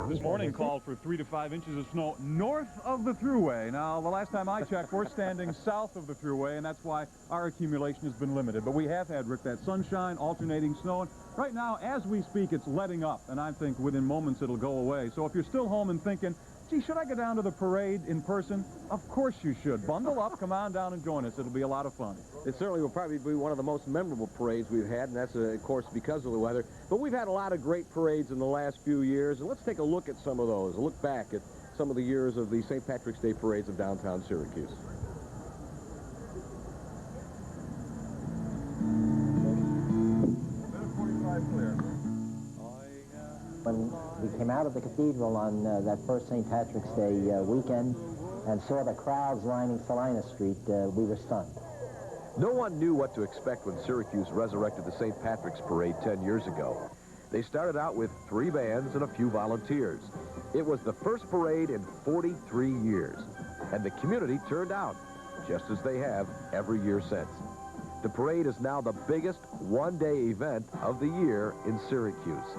This morning called for 3 to 5 inches of snow north of the thruway. Now, the last time I checked, we're standing south of the thruway, and that's why our accumulation has been limited. But we have had, Rick, that sunshine, alternating snow. And right now, as we speak, it's letting up, and I think within moments it'll go away. So if you're still home and thinking, gee, should I go down to the parade in person? Of course you should. Bundle up, come on down and join us. It'll be a lot of fun. It certainly will probably be one of the most memorable parades we've had, and that's, of course, because of the weather. But we've had a lot of great parades in the last few years, and let's take a look at some of those, a look back at some of the years of the St. Patrick's Day parades of downtown Syracuse. When we came out of the cathedral on that first St. Patrick's Day weekend and saw the crowds lining Salina Street, we were stunned. No one knew what to expect when Syracuse resurrected the St. Patrick's Parade 10 years ago. They started out with 3 bands and a few volunteers. It was the first parade in 43 years, and the community turned out, just as they have every year since. The parade is now the biggest one-day event of the year in Syracuse.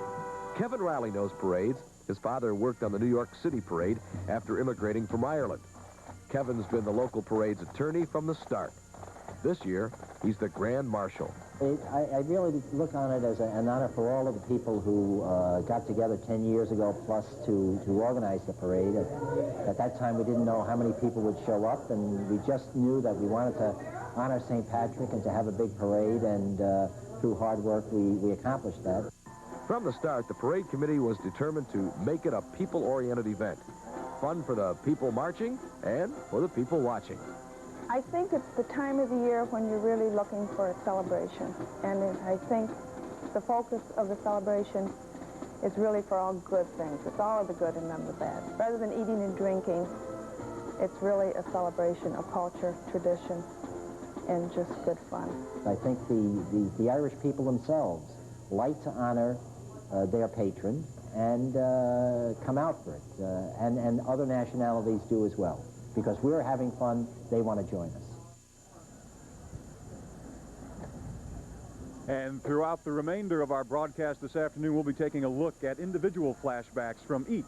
Kevin Riley knows parades. His father worked on the New York City parade after immigrating from Ireland. Kevin's been the local parade's attorney from the start. This year, he's the Grand Marshal. I really look on it as an honor for all of the people who got together 10 years ago plus to organize the parade. At that time, we didn't know how many people would show up, and we just knew that we wanted to honor St. Patrick and to have a big parade, and through hard work, we accomplished that. From the start, the parade committee was determined to make it a people-oriented event. Fun for the people marching and for the people watching. I think it's the time of the year when you're really looking for a celebration. And I think the focus of the celebration is really for all good things. It's all of the good and none of the bad. Rather than eating and drinking, it's really a celebration of culture, tradition, and just good fun. I think the Irish people themselves like to honor their patron and come out for it. And other nationalities do as well. Because we're having fun, they want to join us. And throughout the remainder of our broadcast this afternoon, we'll be taking a look at individual flashbacks from each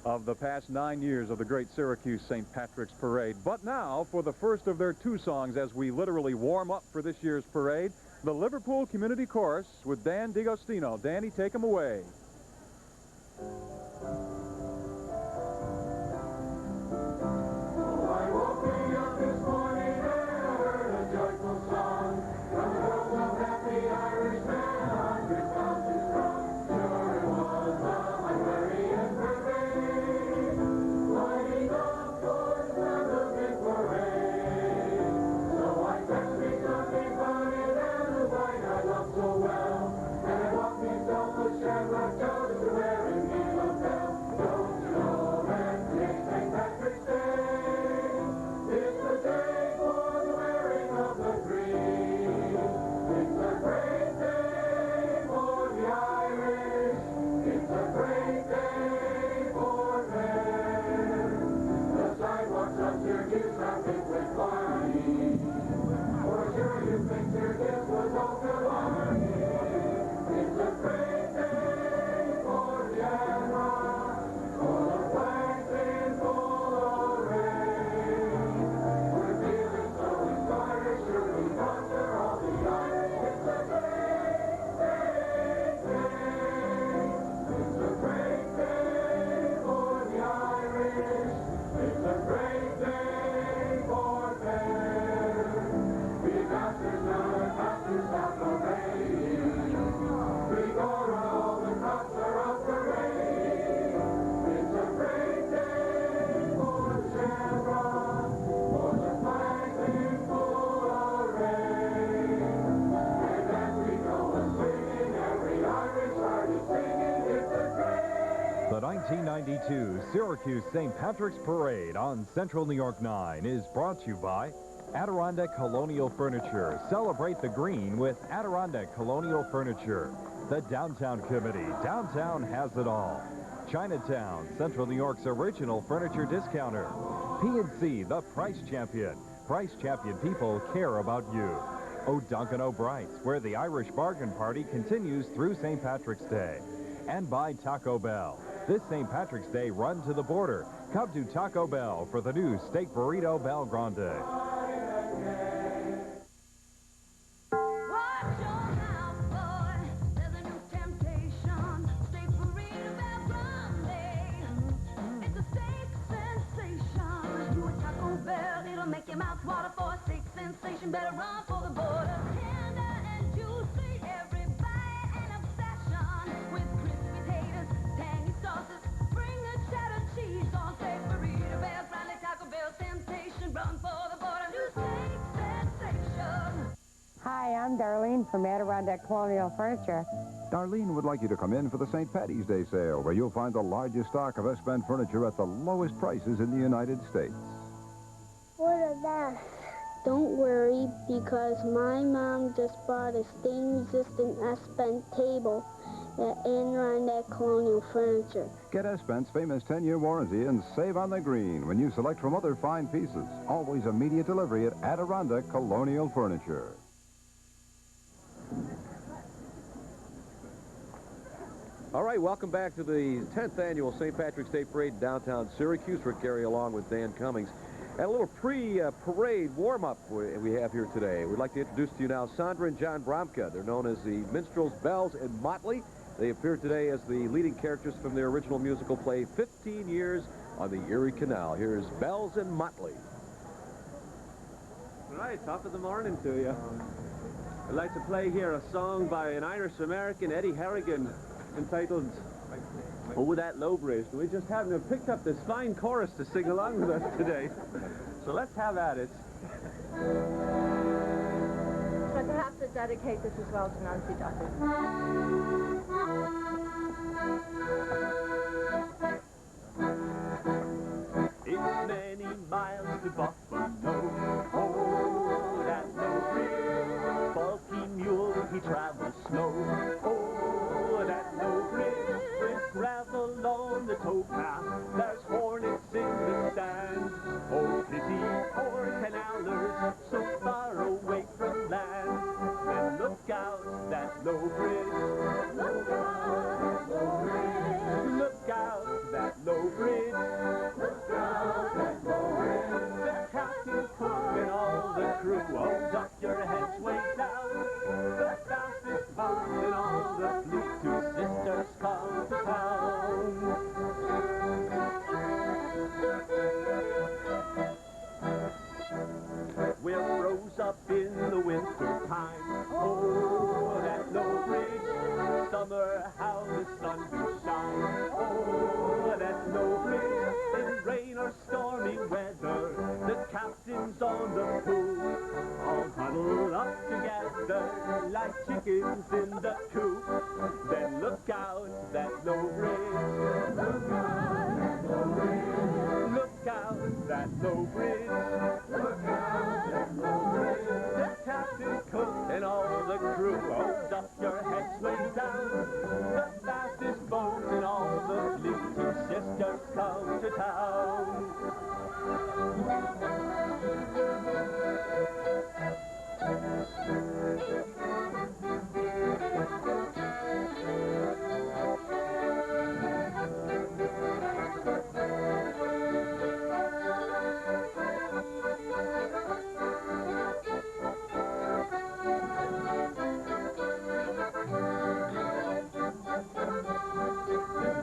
of the past 9 years of the great Syracuse St. Patrick's Parade. But now, for the first of their 2 songs as we literally warm up for this year's parade, the Liverpool Community Chorus with Dan DiGostino. Danny, take them away. The 1992 Syracuse St. Patrick's Parade on Central New York 9 is brought to you by Adirondack Colonial Furniture. Celebrate the green with Adirondack Colonial Furniture. The Downtown Committee. Downtown has it all. Chinatown, Central New York's original furniture discounter. PNC, the Price Champion. Price Champion people care about you. O'Duncan O'Brien's, where the Irish Bargain Party continues through St. Patrick's Day. And by Taco Bell. This St. Patrick's Day, run to the border. Come to Taco Bell for the new steak burrito Bel Grande. Make your mouth water for a steak sensation. Better run for the border. Tender and juicy, every bite an obsession. With crispy taters, tangy sauces, bring the cheddar cheese on steak burrito Bel Grande, Taco Bell sensation. Run for the border, new steak sensation. Hi, I'm Darlene from Adirondack Colonial Furniture. Darlene would like you to come in for the St. Patty's Day sale, where you'll find the largest stock of S-Bend furniture at the lowest prices in the United States. What are that? Don't worry, because my mom just bought a stain-resistant S-Bend table at Adirondack Colonial Furniture. Get S-Bend's famous 10-year warranty and save on the green when you select from other fine pieces. Always immediate delivery at Adirondack Colonial Furniture. All right, welcome back to the 10th annual St. Patrick's Day Parade in downtown Syracuse. Rick Gary along with Dan Cummings. And a little pre-parade warm-up we have here today. We'd like to introduce to you now Sandra and John Bromka. They're known as the Minstrels, Bells, and Motley. They appear today as the leading characters from their original musical play, 15 Years on the Erie Canal. Here's Bells and Motley. All right, top of the morning to you. I'd like to play here a song by an Irish-American, Eddie Harrigan, entitled "Oh, That Low Bridge." We just happen to have picked up this fine chorus to sing along with us today. So let's have at it. So perhaps to dedicate this as well to Nancy Duffy. It's many miles to Buffalo. Oh, that low bridge. Bulky mule, he travels slow. Oh, that low bridge. There's gravel on the towpath. There's hornets in the stand. Oh, pity poor canalers so far away from land. Then look out, that low bridge. Look out, that low bridge. Look out, that low bridge. Look out, that low bridge. The captain, cook, and all the crew. Oh, duck your heads way down. The fastest boat in all the fleet. Two sisters come to town. We're froze up in the winter time. Oh, that low bridge. Summer, how the sun do shine. Oh, that low bridge. In rain or stormy weather, the captain's on the poop. All huddled up together like chickens in the coop. Then look out, that low bridge. Look out, that low bridge. Look out, that low bridge. Look out, that low bridge. The captain, cook, and all the crew. Oh, duck your heads way down. The fastest boat in all the fleet. Two sisters come to town.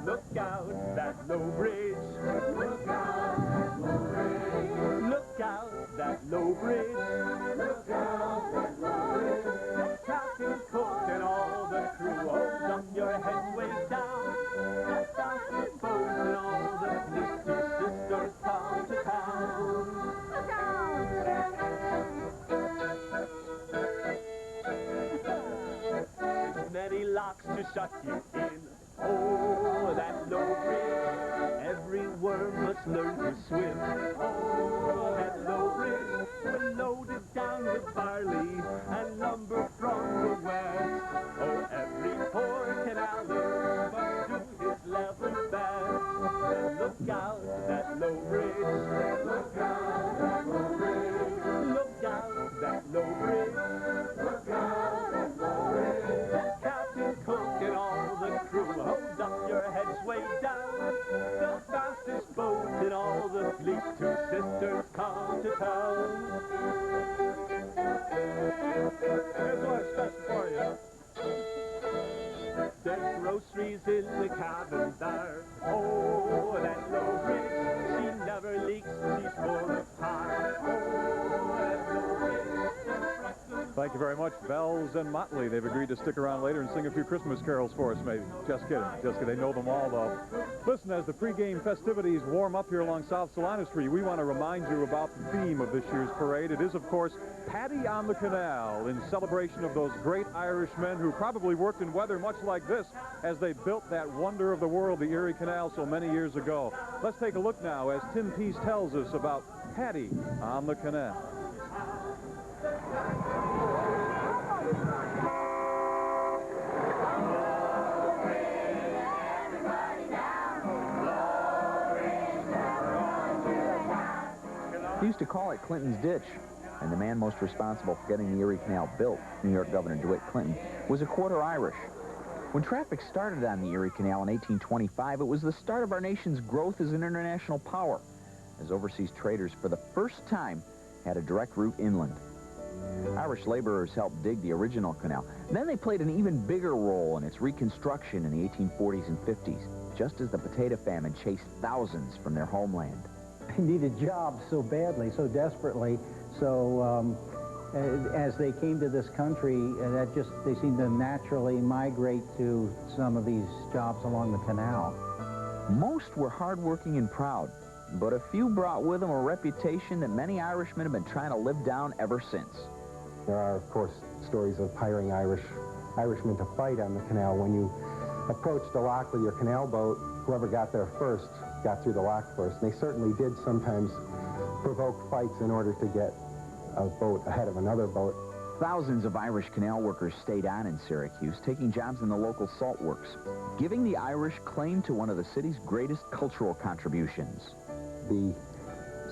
Look out, that low bridge. Look out, that low bridge. Look out, that low bridge. Look out, that low bridge. The captain, cook, and all the crew. Oh, dump your heads way down. The fastest boat and all the fleet. Two sisters come to town. Look out! Many locks to shut you in. Oh, that low bridge. Every worm must learn to swim. Oh, that low bridge. We're loaded down with barley and lumber from the west. Oh, every poor canaler must do his level best. Then look out, that low bridge. Look out, that low bridge. Look out, that low bridge. Look out, that low bridge. The captain, cook, and all the crew. Hold up your heads way down. she's in the cabin there. Oh, that low bridge, she never leaks, she's full of tar. Oh, that low bridge. Thank you very much, Bells and Motley. They've agreed to stick around later and sing a few Christmas carols for us, maybe. Just kidding. Just kidding. They know them all, though. Listen, as the pregame festivities warm up here along South Salina Street, we want to remind you about the theme of this year's parade. It is, of course, Paddy on the Canal, in celebration of those great Irishmen who probably worked in weather much like this as they built that wonder of the world, the Erie Canal, so many years ago. Let's take a look now as Tim Peace tells us about Paddy on the Canal. They used to call it Clinton's Ditch, and the man most responsible for getting the Erie Canal built, New York Governor DeWitt Clinton, was a quarter Irish. When traffic started on the Erie Canal in 1825, it was the start of our nation's growth as an international power, as overseas traders for the first time had a direct route inland. Irish laborers helped dig the original canal. Then they played an even bigger role in its reconstruction in the 1840s and 50s, just as the potato famine chased thousands from their homeland. They needed jobs so badly, so desperately, so as they came to this country, they seemed to naturally migrate to some of these jobs along the canal. Most were hardworking and proud, but a few brought with them a reputation that many Irishmen have been trying to live down ever since. There are, of course, stories of hiring Irishmen to fight on the canal. When you approached the lock with your canal boat, whoever got there first got through the lock first. And they certainly did sometimes provoke fights in order to get a boat ahead of another boat. Thousands of Irish canal workers stayed on in Syracuse, taking jobs in the local salt works, giving the Irish claim to one of the city's greatest cultural contributions. The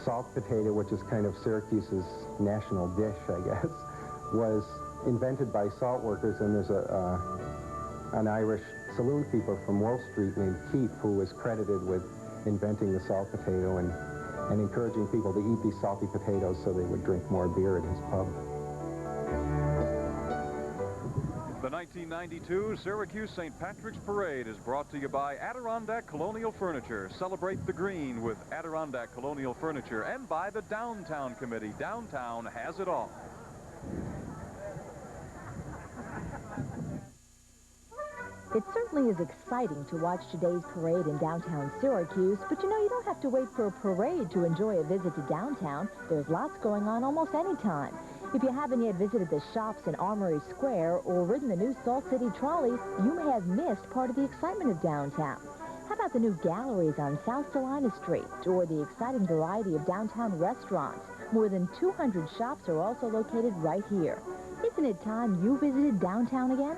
salt potato, which is kind of Syracuse's national dish, I guess, was invented by salt workers, and there's an Irish saloon keeper from Wall Street named Keith who was credited with inventing the salt potato and encouraging people to eat these salty potatoes so they would drink more beer at his pub. The 1992 Syracuse St. Patrick's Parade is brought to you by Adirondack Colonial Furniture. Celebrate the green with Adirondack Colonial Furniture, and by the Downtown Committee. Downtown has it all. It certainly is exciting to watch today's parade in downtown Syracuse, but you know, you don't have to wait for a parade to enjoy a visit to downtown. There's lots going on almost any time. If you haven't yet visited the shops in Armory Square or ridden the new Salt City trolleys, you may have missed part of the excitement of downtown. How about the new galleries on South Salina Street, or the exciting variety of downtown restaurants? More than 200 shops are also located right here. Isn't it time you visited downtown again?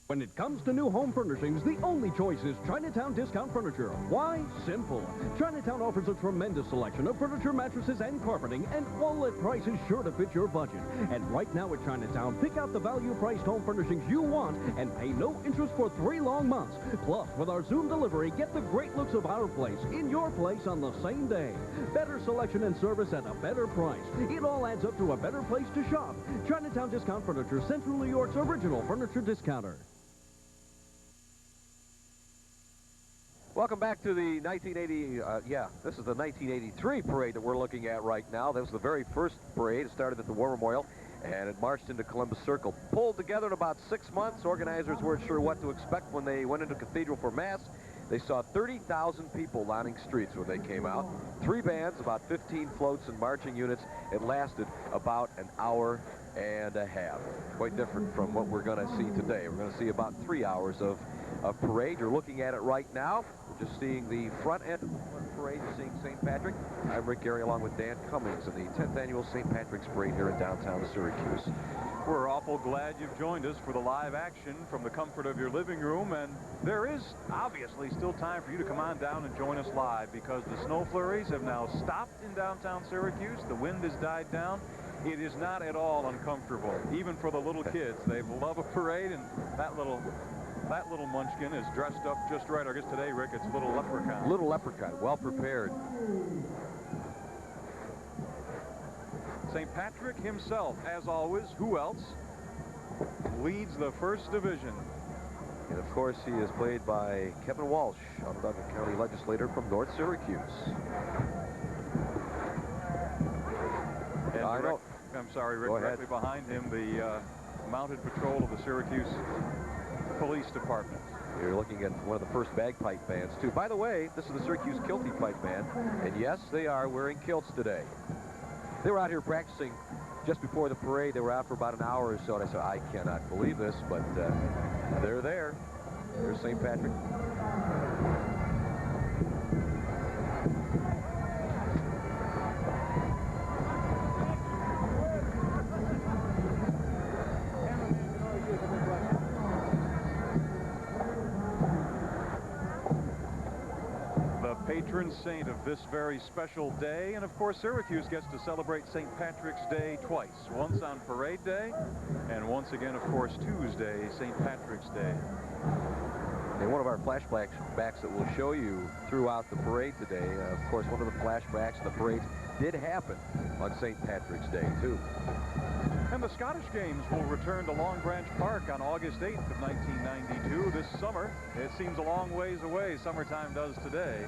When it comes to new home furnishings, the only choice is Chinatown Discount Furniture. Why? Simple. Chinatown offers a tremendous selection of furniture, mattresses, and carpeting, and all at prices sure to fit your budget. And right now at Chinatown, pick out the value-priced home furnishings you want and pay no interest for 3 long months. Plus, with our Zoom delivery, get the great looks of our place in your place on the same day. Better selection and service at a better price. It all adds up to a better place to shop. Chinatown Discount Furniture, Central New York's original furniture discounter. Welcome back to the 1980, this is the 1983 parade that we're looking at right now. That was the very first parade. It started at the War Memorial, and it marched into Columbus Circle. Pulled together in about 6 months. Organizers weren't sure what to expect when they went into Cathedral for Mass. They saw 30,000 people lining streets when they came out. 3 bands, about 15 floats and marching units. It lasted about an hour and a half. Quite different from what we're going to see today. We're going to see about 3 hours of parade. You're looking at it right now. We're just seeing the front end of the parade. You're seeing St. Patrick. I'm Rick Gary along with Dan Cummings in the 10th annual St. Patrick's Parade here in downtown Syracuse. We're awful glad you've joined us for the live action from the comfort of your living room, and there is obviously still time for you to come on down and join us live, because the snow flurries have now stopped in downtown Syracuse. The wind has died down. It is not at all uncomfortable, even for the little kids. They love a parade, and that little munchkin is dressed up just right. I guess today, Rick, it's Little Leprechaun. Little Leprechaun, well prepared. St. Patrick himself, as always, who else, leads the 1st Division. And of course, he is played by Kevin Walsh, Onondaga County legislator from North Syracuse. And I'm sorry, Rick, directly behind him, the mounted patrol of the Syracuse Police Department. You're looking at one of the first bagpipe bands, too. By the way, this is the Syracuse Kilty Pipe Band, and yes, they are wearing kilts today. They were out here practicing just before the parade. They were out for about an hour or so, and I said, I cannot believe this, but they're there. There's St. Patrick. Patron saint of this very special day, and of course Syracuse gets to celebrate St. Patrick's Day twice, once on Parade Day and once again, of course, Tuesday, St. Patrick's Day. And one of our flashbacks that we'll show you throughout the parade today, of course, one of the flashbacks of the parades did happen on St. Patrick's Day, too. And the Scottish Games will return to Long Branch Park on August 8th of 1992 this summer. It seems a long ways away, summertime does today,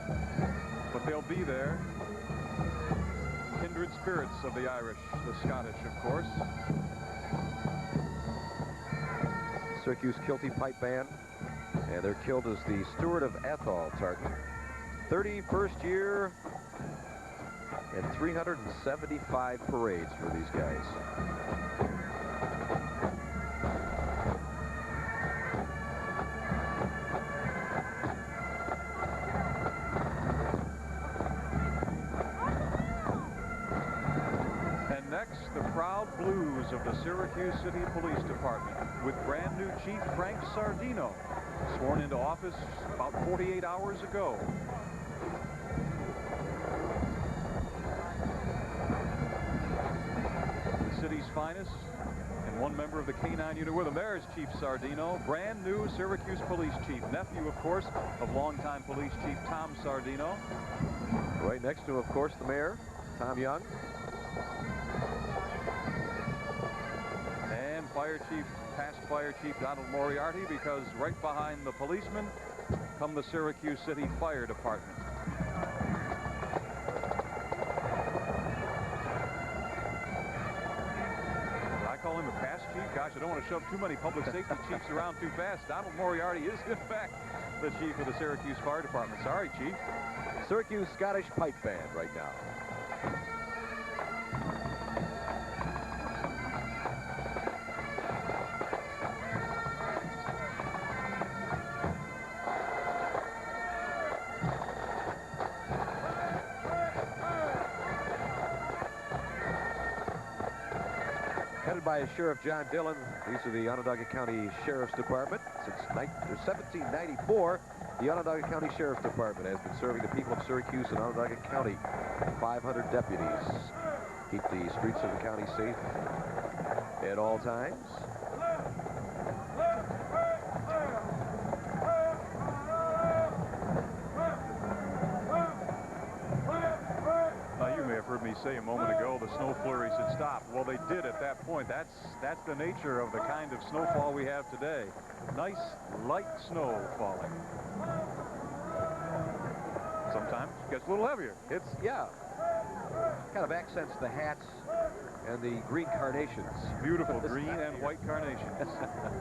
but they'll be there. Kindred spirits of the Irish, the Scottish, of course. Syracuse Kilty Pipe Band, and they're killed as the Steward of Athol Tartan. 31st year and 375 parades for these guys. And next, the proud blues of the Syracuse City Police Department with brand new Chief Frank Sardino, sworn into office about 48 hours ago. City's finest, and one member of the K-9 unit with him. There's Chief Sardino, brand new Syracuse Police Chief, nephew, of course, of longtime Police Chief Tom Sardino. Right next to, of course, the mayor, Tom Young. And Fire Chief, past Fire Chief Donald Moriarty, because right behind the policemen come the Syracuse City Fire Department. Call him a past chief. Gosh, I don't want to shove too many public safety chiefs around too fast. Donald Moriarty is, in fact, the chief of the Syracuse Fire Department. Sorry, Chief. Syracuse Scottish Pipe Band right now. Headed by Sheriff John Dillon. These are the Onondaga County Sheriff's Department. Since 1794, the Onondaga County Sheriff's Department has been serving the people of Syracuse and Onondaga County. 500 deputies keep the streets of the county safe at all times. You may have heard me say a moment ago the snow flurries had stopped. Well, they did at that point. That's the nature of the kind of snowfall we have today. Nice, light snow falling. Sometimes it gets a little heavier. It's, yeah, kind of accents the hats and the green carnations. Beautiful green and white carnations.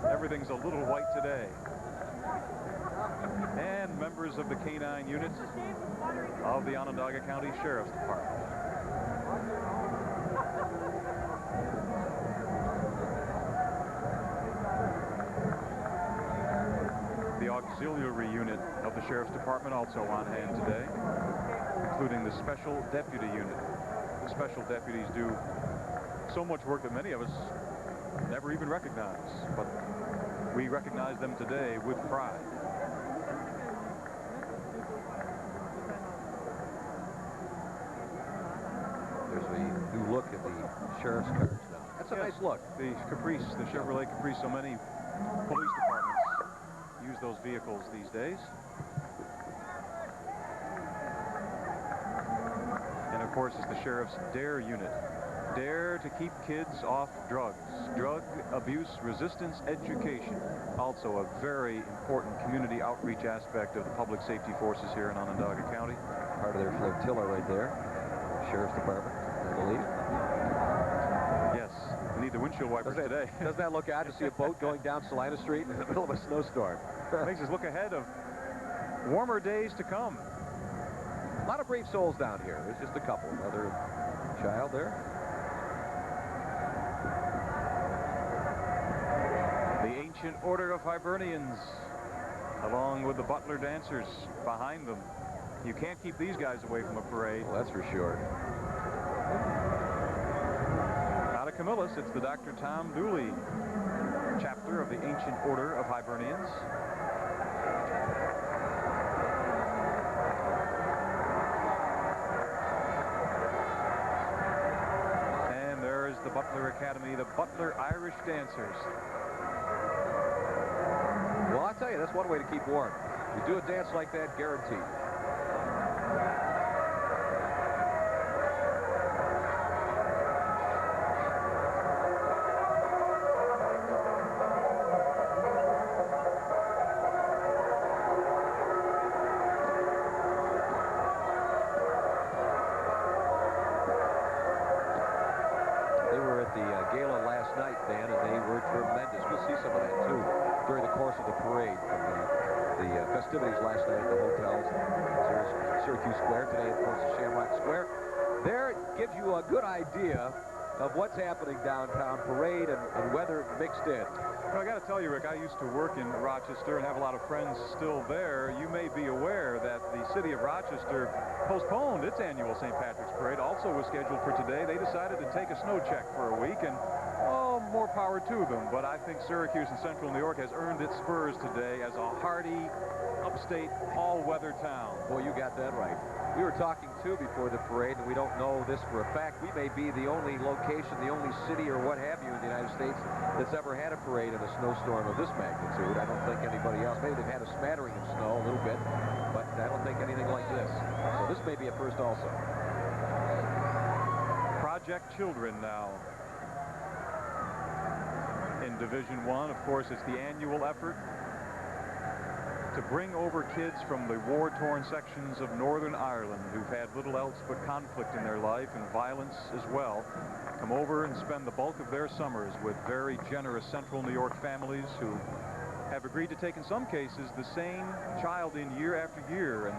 Everything's a little white today. And members of the K-9 units of the Onondaga County Sheriff's Department. The auxiliary unit of the Sheriff's Department also on hand today, including the Special Deputy Unit. The Special Deputies do so much work that many of us never even recognize, but we recognize them today with pride. There's a new look at the sheriff's cars now. That's a nice look. The Caprice, the Chevrolet Caprice, so many police departments use those vehicles these days. And of course, it's the Sheriff's Dare unit Dare to keep kids off drugs. Drug abuse resistance education. Also a very important community outreach aspect of the public safety forces here in Onondaga County. Part of their flotilla right there. Sheriff's Department, I believe. Yes, we need the windshield wipers today. Doesn't that look odd to see a boat going down Salina Street in the middle of a snowstorm? Makes us look ahead of warmer days to come. A lot of brave souls down here. There's just a couple. Another child there. The ancient order of Hibernians, along with the Butler dancers behind them. You can't keep these guys away from a parade. Well, that's for sure. Out of Camillus, it's the Dr. Tom Dooley chapter of the ancient order of Hibernians. And there is the Butler Academy, the Butler Irish Dancers. Well, I'll tell you, that's one way to keep warm. You do a dance like that, guaranteed. They were at the gala last night, Dan, and they were tremendous. We'll see some of that, too, during the course of the parade from the festivities last night at the hotels. Syracuse Square, today, of course, at Shamrock Square. There, it gives you a good idea of what's happening downtown, parade and weather mixed in. Well, I got to tell you, Rick, I used to work in Rochester and have a lot of friends still there. You may be aware that the city of Rochester postponed its annual St. Patrick's Parade. Also was scheduled for today. They decided to take a snow check for a week, and oh, more power to them. But I think Syracuse and Central New York has earned its spurs today as a hardy, upstate, all-weather town. Boy, you got that right. We were talking, too, before the parade, and we don't know this for a fact. We may be the only location, the only city or what have you in the United States that's ever had a parade in a snowstorm of this magnitude. I don't think anybody else. Maybe they've had a smattering of snow a little bit, but I don't think anything like this. So this may be a first also. Project Children now in Division I. Of course, it's the annual effort to bring over kids from the war-torn sections of Northern Ireland who've had little else but conflict in their life and violence as well, come over and spend the bulk of their summers with very generous Central New York families who have agreed to take, in some cases, the same child in year after year, and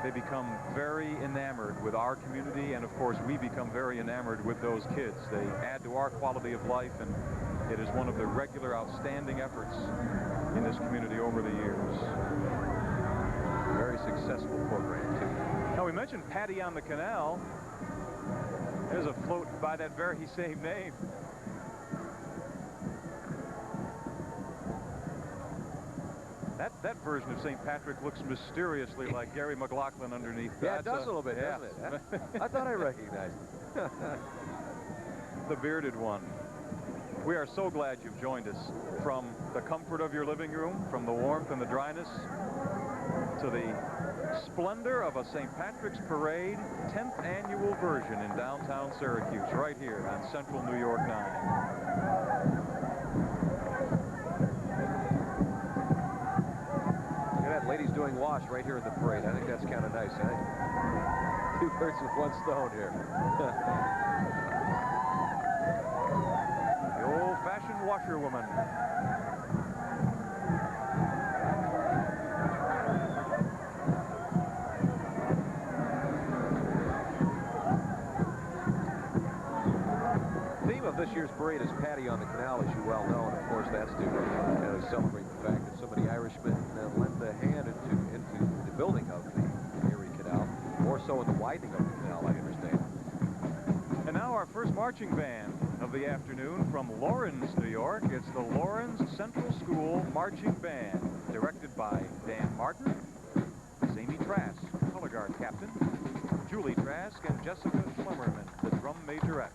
they become very enamored with our community, and of course we become very enamored with those kids. They add to our quality of life, and it is one of the regular outstanding efforts in this community over the years. Very successful program, too. Now, we mentioned Patty on the Canal. There's a float by that very same name. That version of St. Patrick looks mysteriously like Gary McLaughlin underneath. Yeah, it does a little bit, doesn't it? I thought I recognized it. The bearded one. We are so glad you've joined us. From the comfort of your living room, from the warmth and the dryness, to the splendor of a St. Patrick's Parade 10th annual version in downtown Syracuse, right here on Central New York 9. Ladies doing wash right here in the parade. I think that's kind of nice, eh? 2 birds with 1 stone here. The old-fashioned washerwoman. Theme of this year's parade is Patty on the Canal, as you well know, and of course that's to celebrate the fact that so many Irishmen lent a hand into the building of the Erie Canal, more so in the widening of the canal, I understand. And now our first marching band of the afternoon from Lawrence, New York. It's the Lawrence Central School Marching Band, directed by Dan Martin, Amy Trask, color guard captain, Julie Trask, and Jessica Schlemmerman, the drum majorettes.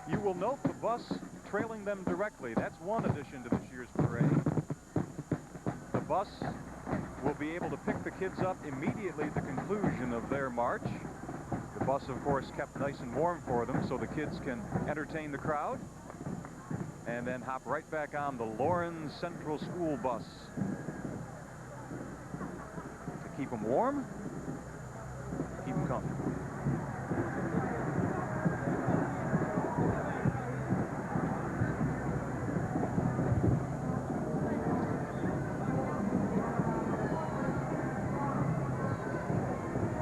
You will note the bus trailing them directly. That's one addition to this year's parade. The bus will be able to pick the kids up immediately at the conclusion of their march. The bus, of course, kept nice and warm for them so the kids can entertain the crowd. And then hop right back on the Lawrence Central School bus to keep them warm, keep them comfortable.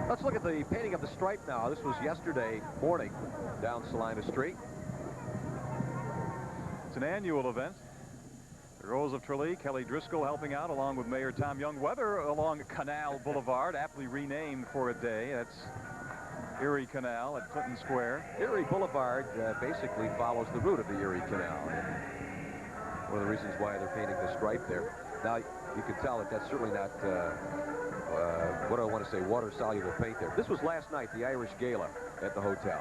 Let's look at the painting of the stripe now. This was yesterday morning down Salina Street. It's an annual event. The Rose of Tralee, Kelly Driscoll helping out along with Mayor Tom Young. Weather along Canal Boulevard, aptly renamed for a day. That's Erie Canal at Clinton Square. Erie Boulevard basically follows the route of the Erie Canal. One of the reasons why they're painting the stripe there. Now, you can tell that that's certainly not, what do I want to say, water-soluble paint there. This was last night, the Irish Gala at the hotel.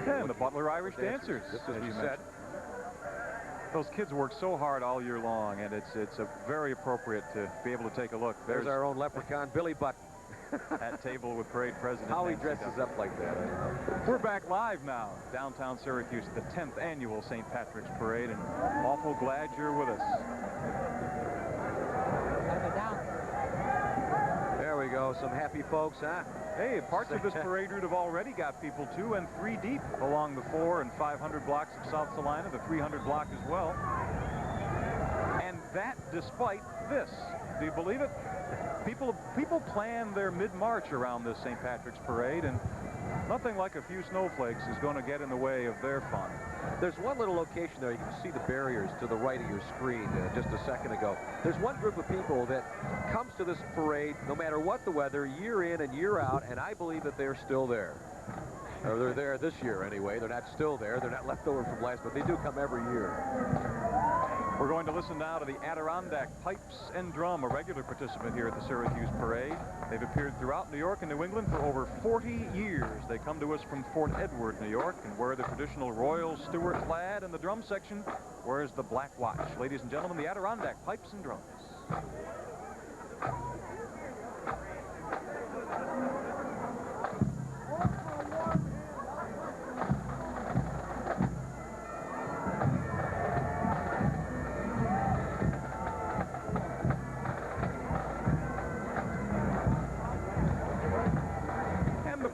Yeah, and the Butler Irish Dancers, just as we said. Mentioned. Those kids work so hard all year long, and it's very appropriate to be able to take a look. There's our own leprechaun, Billy Button. At table with parade president. How he dresses up like that, I don't know. We're back live now, downtown Syracuse, at the 10th annual St. Patrick's Parade, and awful glad you're with us. There we go, some happy folks, huh? Hey, parts of this parade route have already got people 2 and 3 deep along the 400 and 500 blocks of South Salina, the 300 block as well. And that despite this. Do you believe it? People plan their mid-march around this St. Patrick's Parade, and nothing like a few snowflakes is going to get in the way of their fun. There's one little location there. You can see the barriers to the right of your screen just a second ago. There's one group of people that comes to this parade no matter what the weather, year in and year out, and I believe that they're still there. Or they're there this year anyway. They're not still there. They're not left over from last, but they do come every year. We're going to listen now to the Adirondack Pipes and Drum, a regular participant here at the Syracuse Parade. They've appeared throughout New York and New England for over 40 years. They come to us from Fort Edward, New York, and wear the traditional Royal Stewart plaid, and the drum section wears the Black Watch. Ladies and gentlemen, the Adirondack Pipes and Drums.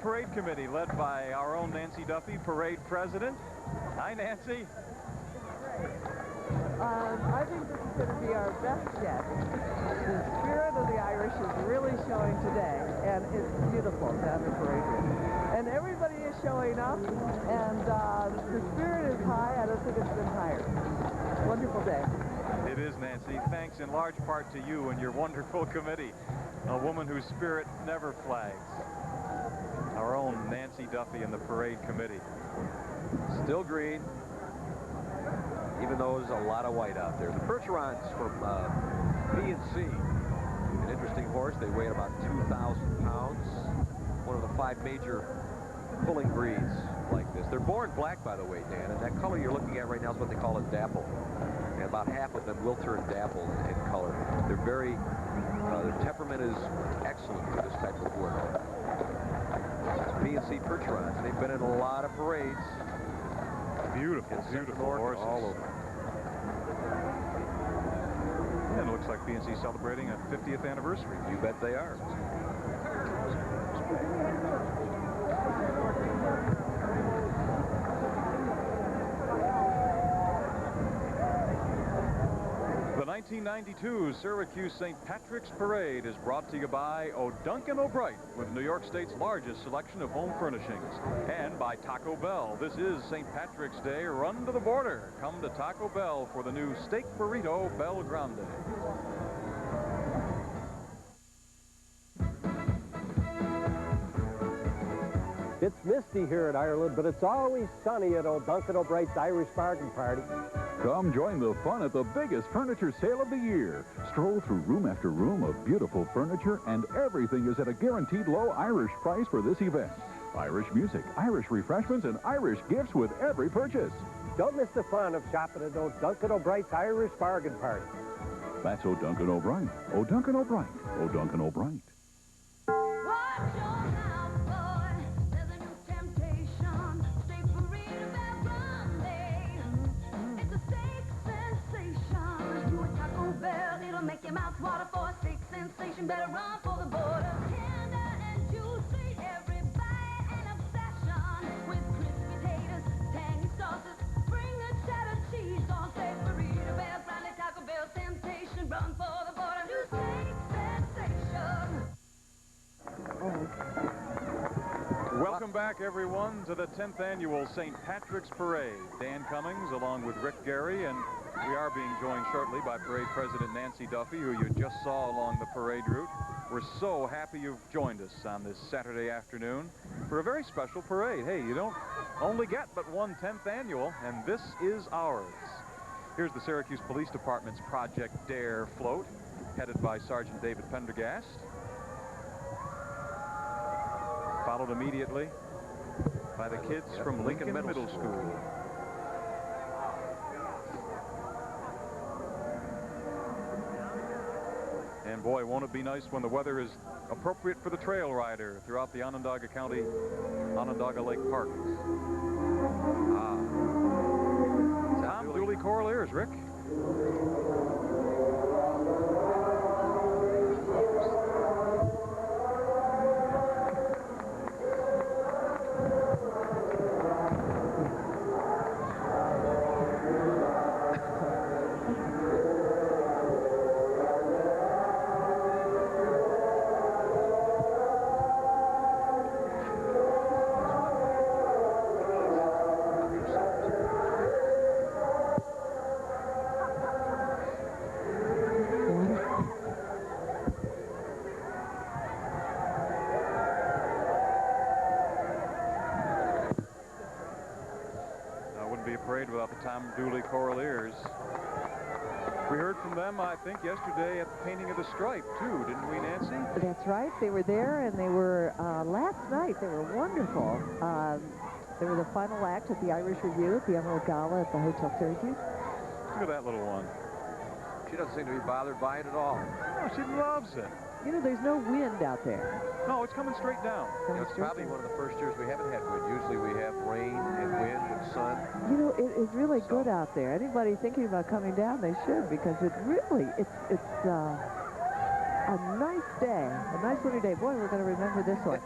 Parade committee led by our own Nancy Duffy, parade president. Hi, Nancy. I think this is going to be our best yet. The spirit of the Irish is really showing today, and it's beautiful to have a parade route. And everybody is showing up, and the spirit is high. I don't think it's been higher. Wonderful day. It is, Nancy. Thanks in large part to you and your wonderful committee, a woman whose spirit never flags. Our own Nancy Duffy and the parade committee. Still green, even though there's a lot of white out there. The Percherons from P&C, an interesting horse. They weigh about 2,000 pounds. One of the 5 major pulling breeds like this. They're born black, by the way, Dan, and that color you're looking at right now is what they call a dapple. And about half of them will turn dapple in color. They're very, their temperament is excellent for this type of work. P&C Percherons. They've been in a lot of parades. Beautiful, beautiful horses. All over. And it looks like P&C celebrating a 50th anniversary. You bet they are. The 1992 Syracuse St. Patrick's Parade is brought to you by O'Duncan O'Bright, with New York State's largest selection of home furnishings, and by Taco Bell. This is St. Patrick's Day. Run to the border. Come to Taco Bell for the new steak burrito Bel Grande. It's misty here in Ireland, but it's always sunny at O'Duncan O'Bright's Irish Bargain Party. Come join the fun at the biggest furniture sale of the year. Stroll through room after room of beautiful furniture, and everything is at a guaranteed low Irish price for this event. Irish music, Irish refreshments, and Irish gifts with every purchase. Don't miss the fun of shopping at O'Duncan O'Bright's Irish Bargain Party. That's O'Duncan O'Bright. O'Duncan O'Bright. O'Duncan O'Bright. Make your mouth water for a steak sensation. Better run for the border. Tender and juicy, every bite an obsession. With crispy taters, tangy sauces, bring a cheddar cheese on steak burrito. Bell, Friday, Taco Bell temptation. Run for the border. New steak sensation. Welcome back, everyone, to the 10th Annual St. Patrick's Parade. Dan Cummings, along with Rick Gary, and we are being joined shortly by Parade President Nancy Duffy, who you just saw along the parade route. We're so happy you've joined us on this Saturday afternoon for a very special parade. Hey, you don't only get but one 10th annual, and this is ours. Here's the Syracuse Police Department's Project Dare float, headed by Sergeant David Pendergast. Followed immediately by the kids from Lincoln Middle School. And boy, won't it be nice when the weather is appropriate for the trail rider throughout the Onondaga County, Onondaga Lake Park. Tom Dooley Coral Ears, Rick. Without the Tom Dooley Coral Ears. We heard from them, I think, yesterday at the painting of the stripe, too, didn't we, Nancy? That's right. They were there, and they were, last night, they were wonderful. They were the final act at the Irish Review at the Emerald Gala at the Hotel Syracuse. Look at that little one. She doesn't seem to be bothered by it at all. Oh, she loves it. You know, there's no wind out there. No, it's coming straight down. It's probably one of the first years we haven't had wind. Usually we have rain and wind and sun. You know, it is really good out there. Anybody thinking about coming down, they should, because it really, it's a nice day, a nice winter day. Boy, we're going to remember this one.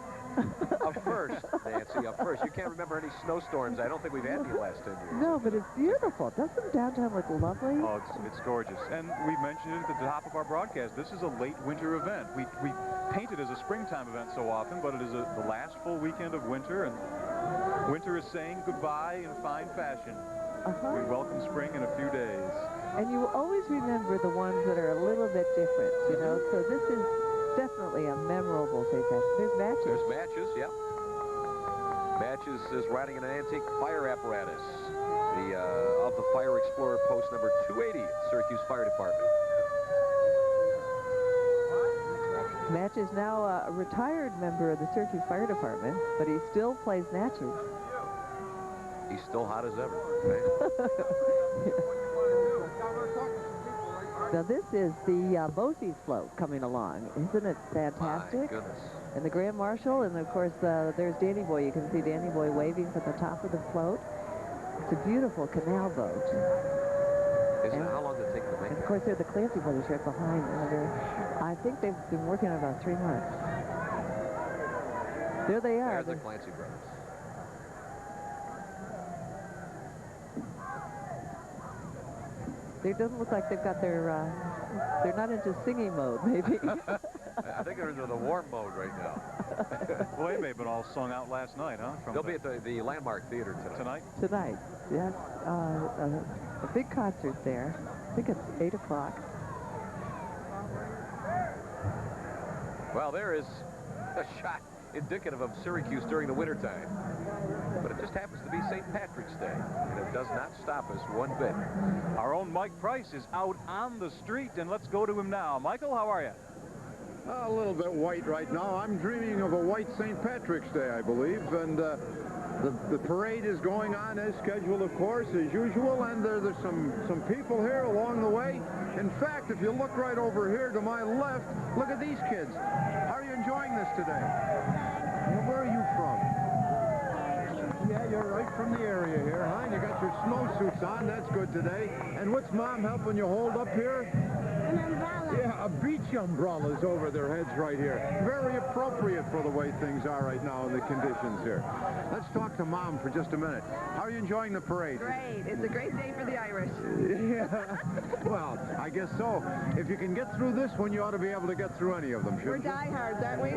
Up first, Nancy, up first. You can't remember any snowstorms. I don't think we've had any the last 10 years. No, but it's beautiful. Doesn't downtown look lovely? Oh, it's gorgeous. And we mentioned it at the top of our broadcast. This is a late winter event. We paint it as a springtime event so often, but it is the last full weekend of winter, and winter is saying goodbye in fine fashion. We welcome spring in a few days. And you always remember the ones that are a little bit different, you know, so this is definitely a memorable St. Patrick's. There's matches. There's matches, yep. Matches is riding an antique fire apparatus. Of the Fire Explorer post number 280 at Syracuse Fire Department. Match is now a retired member of the Syracuse Fire Department, but he still plays matches. He's still hot as ever, right? Now this is the Bosse's float coming along. Isn't it fantastic? My goodness. And the Grand Marshal, and of course there's Danny Boy. You can see Danny Boy waving from the top of the float. It's a beautiful canal boat. How long did it take to make it? And of course they're the Clancy brothers right behind. I think they've been working on about 3 months. There they are. There's the Clancy brothers. It doesn't look like they've got their, they're not into singing mode, maybe. I think they're into the warm mode right now. Well, they may have been all sung out last night, huh? They'll be at the Landmark Theater tonight. Tonight, yes. A big concert there. I think it's 8 o'clock. Well, there is a shot indicative of Syracuse during the wintertime. But it just happens to be St. Patrick's Day, and it does not stop us one bit. Our own Mike Price is out on the street, and let's go to him now. Michael, how are you? A little bit white right now. I'm dreaming of a white St. Patrick's Day, I believe, and The parade is going on as scheduled, of course, as usual, and there's some people here along the way. In fact, if you look right over here to my left, look at these kids. How are you enjoying this today? Well, where are you from? Yeah, you're right from the area here, huh? And you got your snowsuits on. That's good today. And what's Mom helping you hold up here? An umbrella. Yeah, a beach umbrella's over their heads right here. Very appropriate for the way things are right now and the conditions here. Let's talk to Mom for just a minute. How are you enjoying the parade? Great. It's a great day for the Irish. Yeah. Well, I guess so. If you can get through this one, you ought to be able to get through any of them, We're shouldn't you? diehards, aren't we?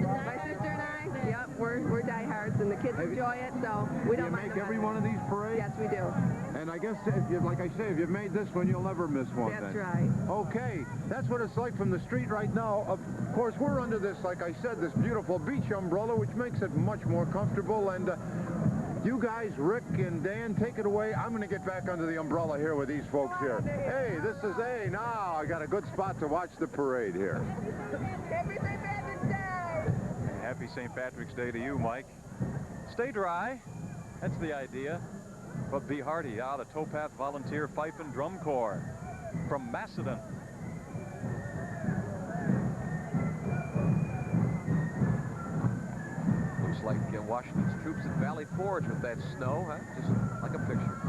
My sister and I, yep, we're diehards, and the kids enjoy it, so we don't mind. Do you make every one of these parades? Yes, we do. And I guess, like I say, if you've made this one, you'll never miss one. That's then. right. Okay, that's what it's like from the street right now. Of course, we're under this, like I said, this beautiful beach umbrella, which makes it much more comfortable. And you guys, Rick and Dan, take it away. I'm going to get back under the umbrella here with these folks here. Hey, this is now I got a good spot to watch the parade here. Happy St. Patrick's Day! Happy St. Patrick's Day to you, Mike. Stay dry. That's the idea. But be hearty. The Towpath Volunteer Fife and Drum Corps from Macedon. Looks like Washington's troops at Valley Forge with that snow, huh? Just like a picture.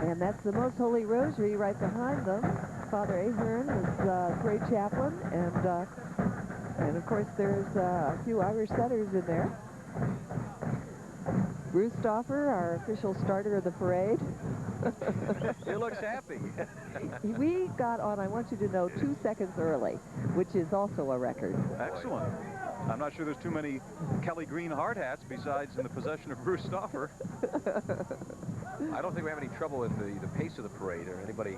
And that's the Most Holy Rosary right behind them. Father Ahern is parade chaplain, and of course there's a few Irish setters in there. Bruce Stauffer, our official starter of the parade. He looks happy. We got on, I want you to know, 2 seconds early, which is also a record. Excellent. I'm not sure there's too many Kelly Green hard hats besides in the possession of Bruce Stauffer. I don't think we have any trouble with the pace of the parade or anybody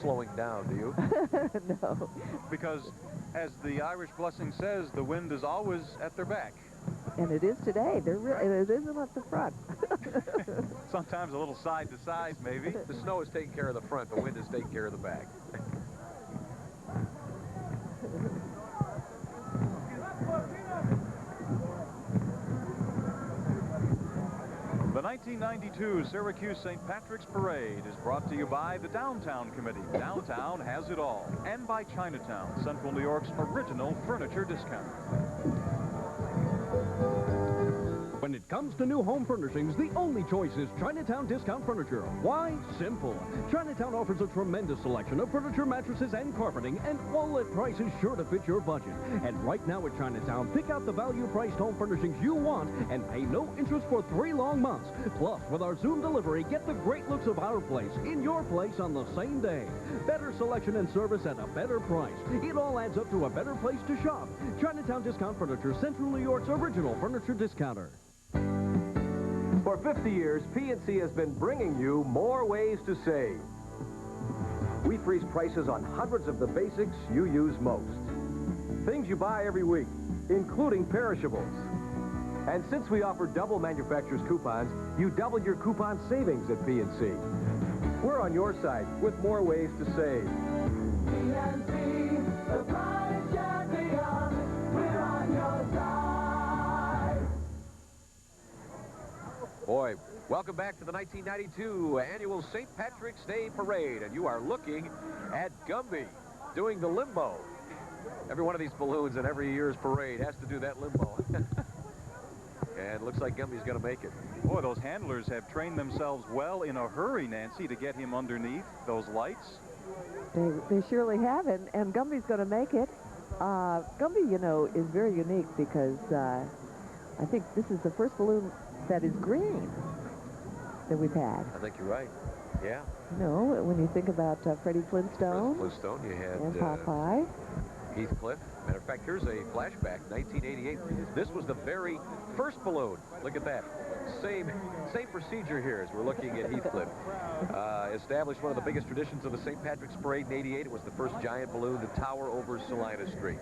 slowing down, do you? No. Because, as the Irish blessing says, the wind is always at their back. And it is today. It isn't at the front. Sometimes a little side to side, maybe. The snow is taking care of the front. The wind is taking care of the back. The 1992 Syracuse St. Patrick's Parade is brought to you by the Downtown Committee. Downtown has it all. And by Chinatown, Central New York's original furniture discount. When it comes to new home furnishings, the only choice is Chinatown Discount Furniture. Why? Simple. Chinatown offers a tremendous selection of furniture, mattresses, and carpeting, and all at prices sure to fit your budget. And right now at Chinatown, pick out the value-priced home furnishings you want and pay no interest for 3 long months. Plus, with our Zoom delivery, get the great looks of our place in your place on the same day. Better selection and service at a better price. It all adds up to a better place to shop. Chinatown Discount Furniture, Central New York's original furniture discounter. For 50 years, PNC has been bringing you more ways to save. We freeze prices on hundreds of the basics you use most. Things you buy every week, including perishables. And since we offer double manufacturer's coupons, you double your coupon savings at PNC. We're on your side with more ways to save. PNC, the price champion, we're on your side. Boy, welcome back to the 1992 annual St. Patrick's Day Parade, and you are looking at Gumby doing the limbo. Every one of these balloons in every year's parade has to do that limbo. And it looks like Gumby's going to make it. Boy, those handlers have trained themselves well in a hurry, Nancy, to get him underneath those lights. They surely have, and Gumby's going to make it. Gumby, you know, is very unique because I think this is the first balloon that is green that we've had. I think you're right. Yeah. You know, when you think about Freddie Flintstone. Flintstone, you had... And Popeye. Heathcliff. Matter of fact, here's a flashback, 1988. This was the very first balloon. Look at that. Same procedure here as we're looking at Heathcliff. Established one of the biggest traditions of the St. Patrick's Parade in '88. It was the first giant balloon to tower over Salina Street.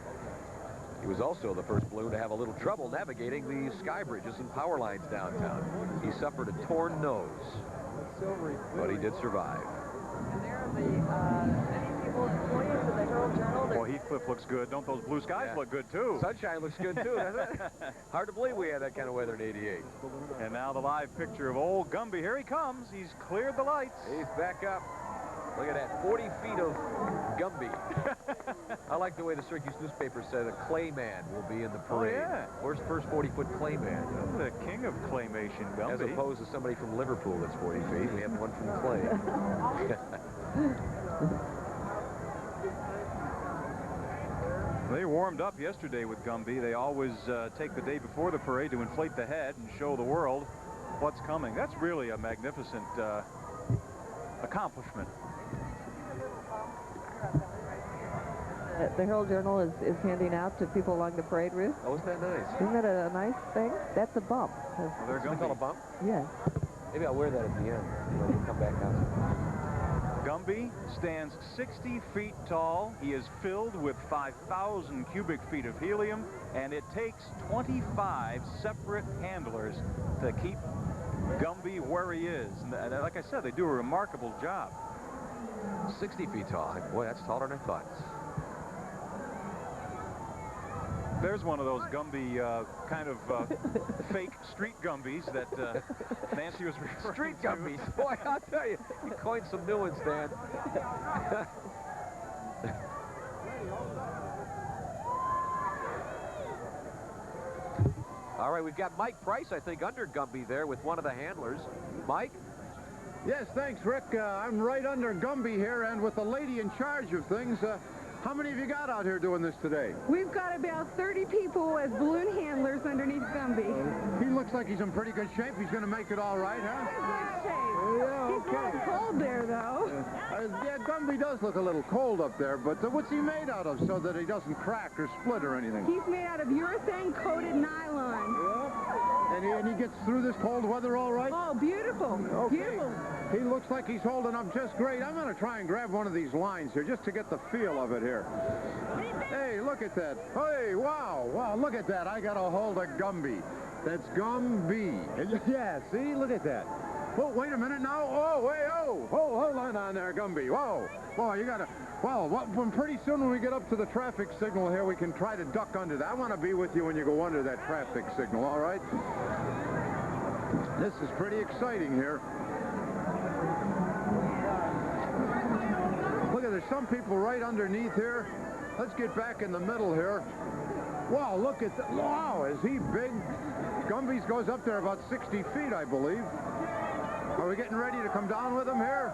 He was also the first balloon to have a little trouble navigating the sky bridges and power lines downtown. He suffered a torn nose, but he did survive. And there are many people employees of the Herald Journal. Well, Heathcliff looks good. Don't those blue skies look good, too? Sunshine looks good, too, doesn't it? Hard to believe we had that kind of weather in '88. And now the live picture of old Gumby. Here he comes. He's cleared the lights. He's back up. Look at that, 40 feet of Gumby. I like the way the Syracuse newspaper said a clay man will be in the parade. Oh, yeah. Where's first 40-foot clay man? The king of claymation, Gumby. As opposed to somebody from Liverpool that's 40 feet. We have one from clay. They warmed up yesterday with Gumby. They always take the day before the parade to inflate the head and show the world what's coming. That's really a magnificent accomplishment. The Herald Journal is handing out to people along the parade route. Oh, isn't that nice? Isn't that a nice thing? That's a bump. They're going to call a bump? Yes. Maybe I'll wear that at the end when we come back out. Gumby stands 60 feet tall. He is filled with 5,000 cubic feet of helium, and it takes 25 separate handlers to keep Gumby where he is. And like I said, they do a remarkable job. 60 feet tall. Boy, that's taller than I thought. There's one of those Gumby kind of fake street Gumbies that Nancy was referring Street to. Gumbies. Boy, I'll tell you, you coined some new ones, Dan. All right, we've got Mike Price, I think, under Gumby there with one of the handlers. Mike? Yes, thanks, Rick. I'm right under Gumby here, and with the lady in charge of things. How many have you got out here doing this today? We've got about 30 people as balloon handlers underneath Gumby. He looks like he's in pretty good shape. He's going to make it all right, huh? Yeah, He's a little cold there, though. Yeah, Gumby does look a little cold up there, but what's he made out of so that he doesn't crack or split or anything? He's made out of urethane-coated nylon. And he gets through this cold weather all right? Oh, beautiful. Okay. Beautiful. He looks like he's holding up just great. I'm going to try and grab one of these lines here just to get the feel of it here. Hey, look at that. Hey, wow. Wow, look at that. I got a hold of Gumby. That's Gumby. Yeah, see? Look at that. Oh, wait a minute now. Oh, wait, oh. Oh, hold on there, Gumby. Whoa. Boy, you got to... Well, pretty soon when we get up to the traffic signal here, we can try to duck under that. I want to be with you when you go under that traffic signal, all right? This is pretty exciting here. Look at, there's some people right underneath here. Let's get back in the middle here. Wow, look at that. Wow, is he big? Gumby's goes up there about 60 feet, I believe. Are we getting ready to come down with him here?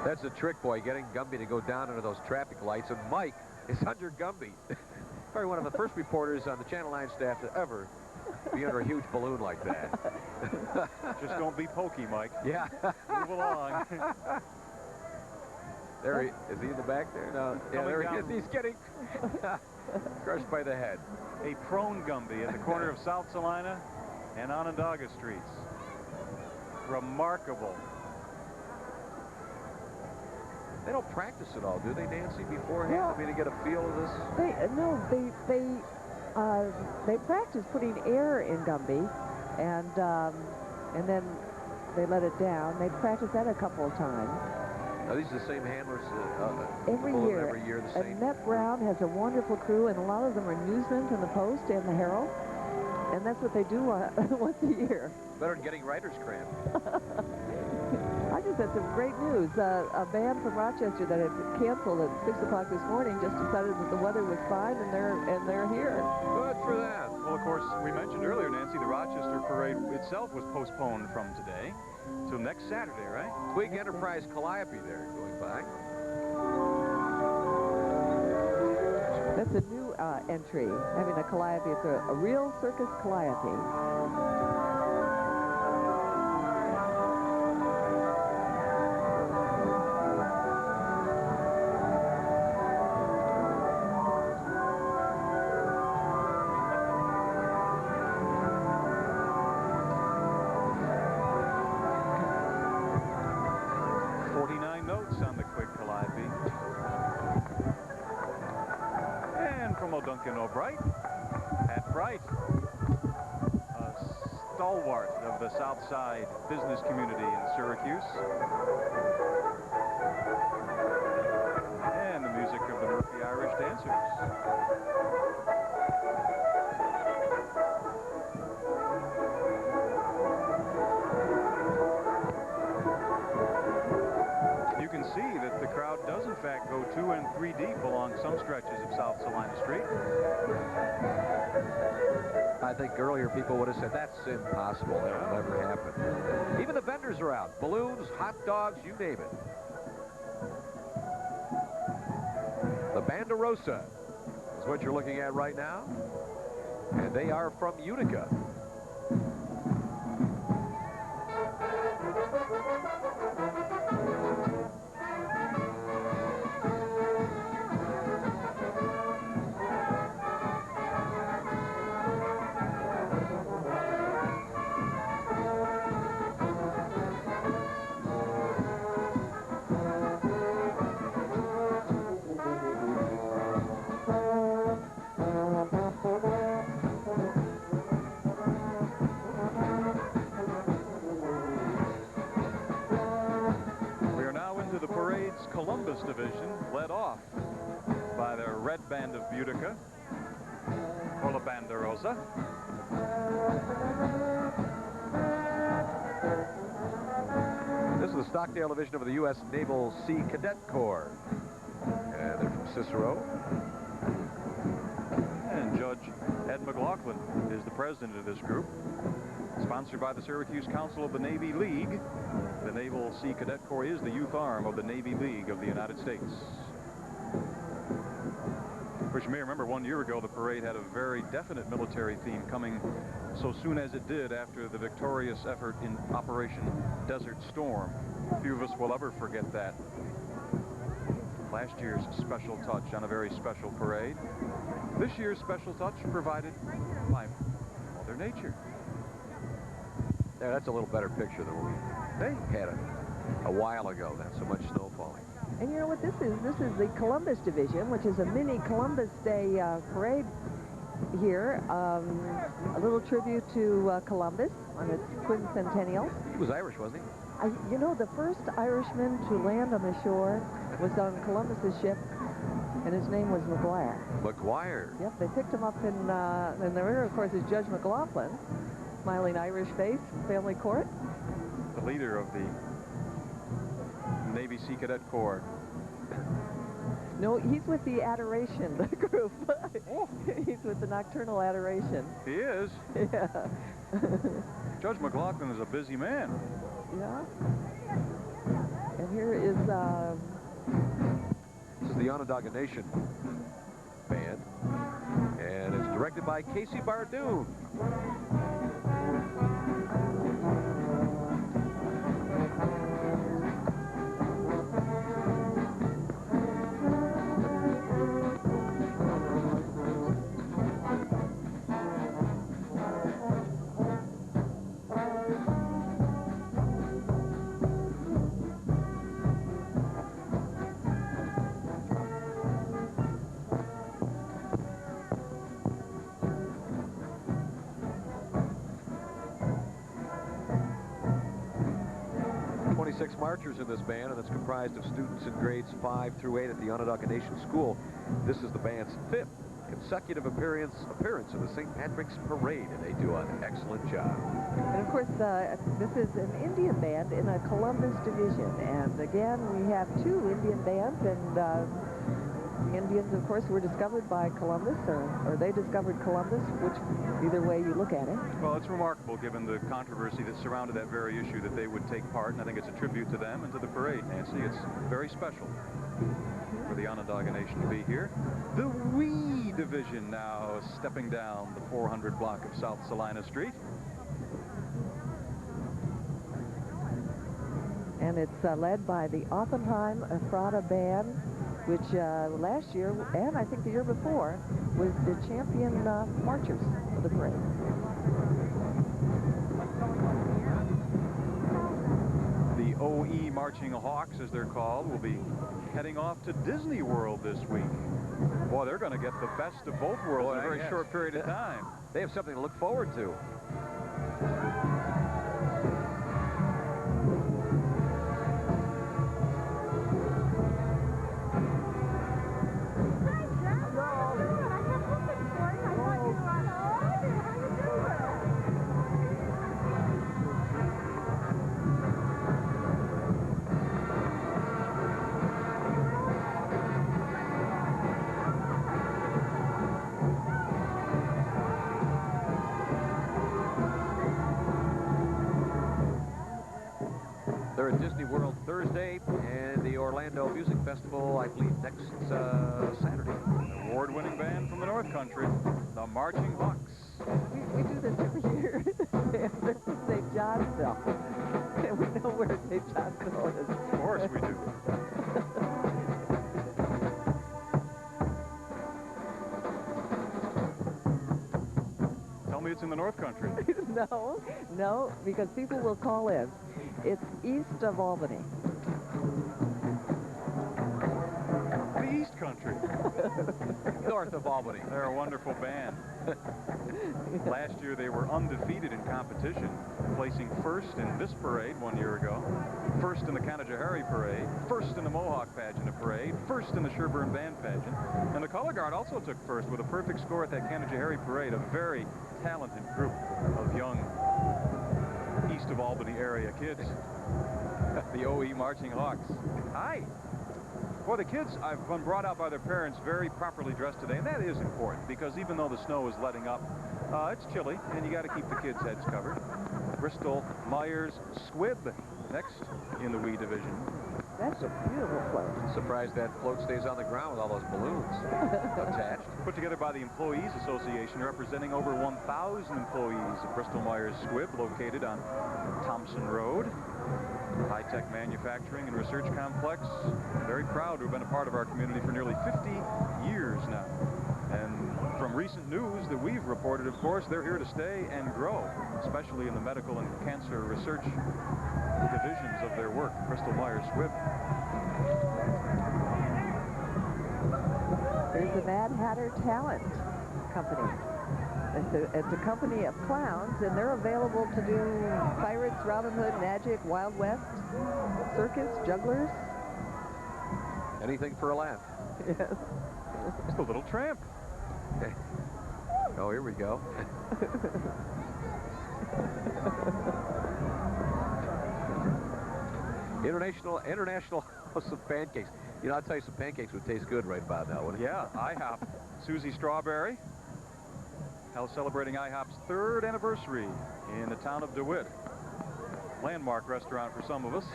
That's a trick, boy, getting Gumby to go down under those traffic lights. And Mike is under Gumby. Probably one of the first reporters on the Channel 9 staff to ever be under a huge balloon like that. Just don't be pokey, Mike. Yeah. Move along. There he is. He in the back there? No. Yeah, there he is. He's getting crushed by the head. A prone Gumby at the corner of South Salina and Onondaga Streets. Remarkable. They don't practice at all, do they, Nancy, beforehand? Well, I mean, to get a feel of this? They practice putting air in Gumby, and then they let it down. They practice that a couple of times. Are these the same handlers every year? The same? Annette Brown has a wonderful crew, and a lot of them are newsmen from the Post and the Herald, and that's what they do once a year. Better than getting writer's cramp. I just had some great news. A band from Rochester that had canceled at 6 o'clock this morning just decided that the weather was fine, and they're here. Good for them. Well, of course, we mentioned earlier, Nancy, the Rochester parade itself was postponed from today till next Saturday, right? Twig Enterprise Calliope there going by. That's a new entry, having a calliope. It's a real circus calliope. Duncan O'Bright. Pat Bright, a stalwart of the South Side business community in Syracuse. And the music of the Murphy Irish Dancers. You can see that the crowd does in fact go 2 and 3 deep along some stretches of South Salina Street. I think earlier people would have said, that's impossible. That will never happen. Even the vendors are out. Balloons, hot dogs, you name it. The Banderosa is what you're looking at right now. And they are from Utica. Columbus division, led off by the red band of Utica, or La Banderosa. This is the Stockdale division of the U.S. Naval Sea Cadet Corps. And they're from Cicero. And Judge Ed McLaughlin is the president of this group. Sponsored by the Syracuse Council of the Navy League. The Naval Sea Cadet Corps is the youth arm of the Navy League of the United States. Of course, you may remember 1 year ago the parade had a very definite military theme coming so soon as it did after the victorious effort in Operation Desert Storm. Few of us will ever forget that. Last year's special touch on a very special parade. This year's special touch provided by Mother Nature. There, that's a little better picture than we had a while ago. Not so much snow falling. And you know what this is? This is the Columbus Division, which is a mini Columbus Day parade here. A little tribute to Columbus on its quincentennial. He was Irish, wasn't he? You know, the first Irishman to land on the shore was on Columbus's ship, and his name was McGuire. McGuire. Yep, they picked him up in the rear, of course, is Judge McLaughlin. Smiling Irish face, family court. The leader of the Navy Sea Cadet Corps. No, he's with the Adoration group. He's with the Nocturnal Adoration. He is? Yeah. Judge McLaughlin is a busy man. Yeah. And here is... This is the Onondaga Nation band. And it's directed by Casey Bardoon. Marchers in this band, and it's comprised of students in grades 5 through 8 at the Onondaga Nation School. This is the band's 5th consecutive appearance in the St. Patrick's Parade, and they do an excellent job. And of course, this is an Indian band in a Columbus division, and again, we have 2 Indian bands, and the Indians, of course, were discovered by Columbus, or they discovered Columbus, which either way you look at it. Well, it's remarkable given the controversy that surrounded that very issue that they would take part, and I think it's a tribute to them and to the parade, Nancy. It's very special for the Onondaga Nation to be here. The Wee Division now stepping down the 400 block of South Salina Street. And it's led by the Oppenheim Ephrata Band, which last year, and I think the year before, was the champion marchers of the parade. The OE Marching Hawks, as they're called, will be heading off to Disney World this week. Boy, Boy, they're going to get the best of both worlds in a very short period of time. They have something to look forward to. They're at Disney World Thursday, and the Orlando Music Festival, I believe, next Saturday. An award-winning band from the North Country, the Marching Hawks. We do this every year. They're from St. Johnsville. And we know where St. Johnsville is. Of course we do. Tell me it's in the North Country. No, because people will call in. It's east of Albany. The East Country. North of Albany. They're a wonderful band. Last year they were undefeated in competition, placing first in this parade 1 year ago, first in the Canajahari parade, first in the Mohawk pageant parade, first in the Sherburne band pageant, and the color guard also took first with a perfect score at that Canajahari parade. A very talented group of young east of Albany area kids. The OE Marching Hawks. Hi. Well, the kids have been brought out by their parents very properly dressed today, and that is important because even though the snow is letting up, it's chilly, and you got to keep the kids' heads covered. Bristol Myers Squibb next in the Wee division. That's a beautiful float. Surprised that float stays on the ground with all those balloons attached. Put together by the Employees Association, representing over 1,000 employees of Bristol Myers Squibb, located on Thompson Road. High-tech manufacturing and research complex. Very proud to have been a part of our community for nearly 50 years now. And from recent news that we've reported, of course, they're here to stay and grow, especially in the medical and cancer research divisions of their work, Bristol Myers Squibb. There's the Mad Hatter Talent Company. It's a company of clowns, and they're available to do pirates, Robin Hood, magic, Wild West, circus, jugglers. Anything for a laugh. Yes. Just a little tramp. Oh, here we go. International House of Pancakes. You know, I'll tell you, some pancakes would taste good right about now, wouldn't it? Yeah, IHOP. Susie Strawberry. Now celebrating IHOP's 3rd anniversary in the town of DeWitt. Landmark restaurant for some of us.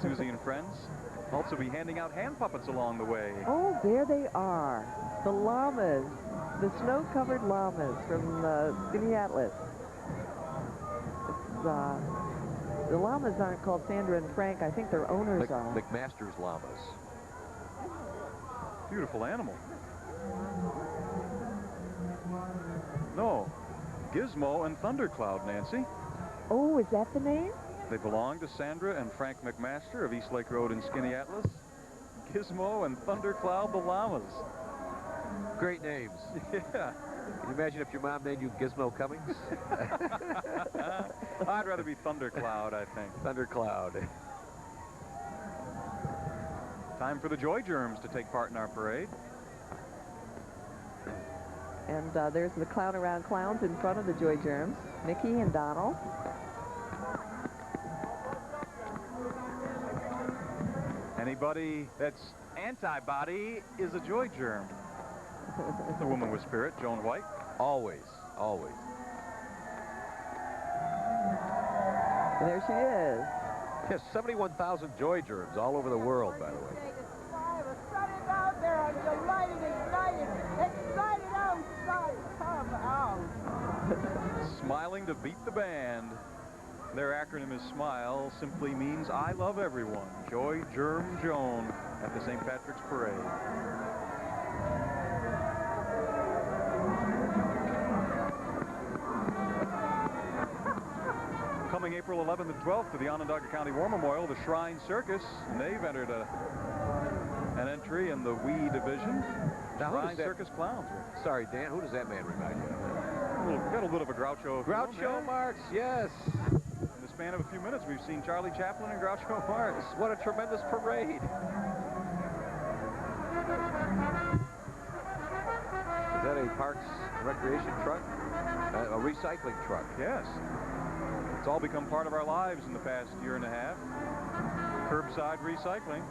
Susie and friends. Also be handing out hand puppets along the way. Oh, there they are. The llamas. The snow-covered llamas from Skinny Atlas. The llamas aren't called Sandra and Frank. I think their owners are. McMaster's llamas. Beautiful animal. No, Gizmo and Thundercloud, Nancy. Oh, is that the name? They belong to Sandra and Frank McMaster of East Lake Road in Skinny Atlas. Gizmo and Thundercloud the llamas. Great names. Yeah. Can you imagine if your mom named you Gizmo Cummings? I'd rather be Thundercloud, I think. Thundercloud. Time for the Joy Germs to take part in our parade. And there's the Clown Around Clowns in front of the Joy Germs. Mickey and Donald. Anybody that's antibody is a Joy Germ. The woman with spirit, Joan White. Always, always. And there she is. Yes, 71,000 Joy Germs all over the world, by the way. Out there, I'm delighted, excited outside. Come out. Smiling to beat the band. Their acronym is SMILE, simply means I love everyone. Joy Germ Joan at the St. Patrick's Parade. Coming April 11th and 12th to the Onondaga County War Memorial, the Shrine Circus, and they've entered an entry in the Wee division. Now, who Shrine does that- Circus Clowns, Rick. Sorry, Dan, who does that man remind you of? Got a little bit of a Groucho. Groucho Marx, yes. In the span of a few minutes, we've seen Charlie Chaplin and Groucho Marx. What a tremendous parade. Is that a Parks Recreation truck? A recycling truck? Yes. It's all become part of our lives in the past year and a half. Curbside recycling.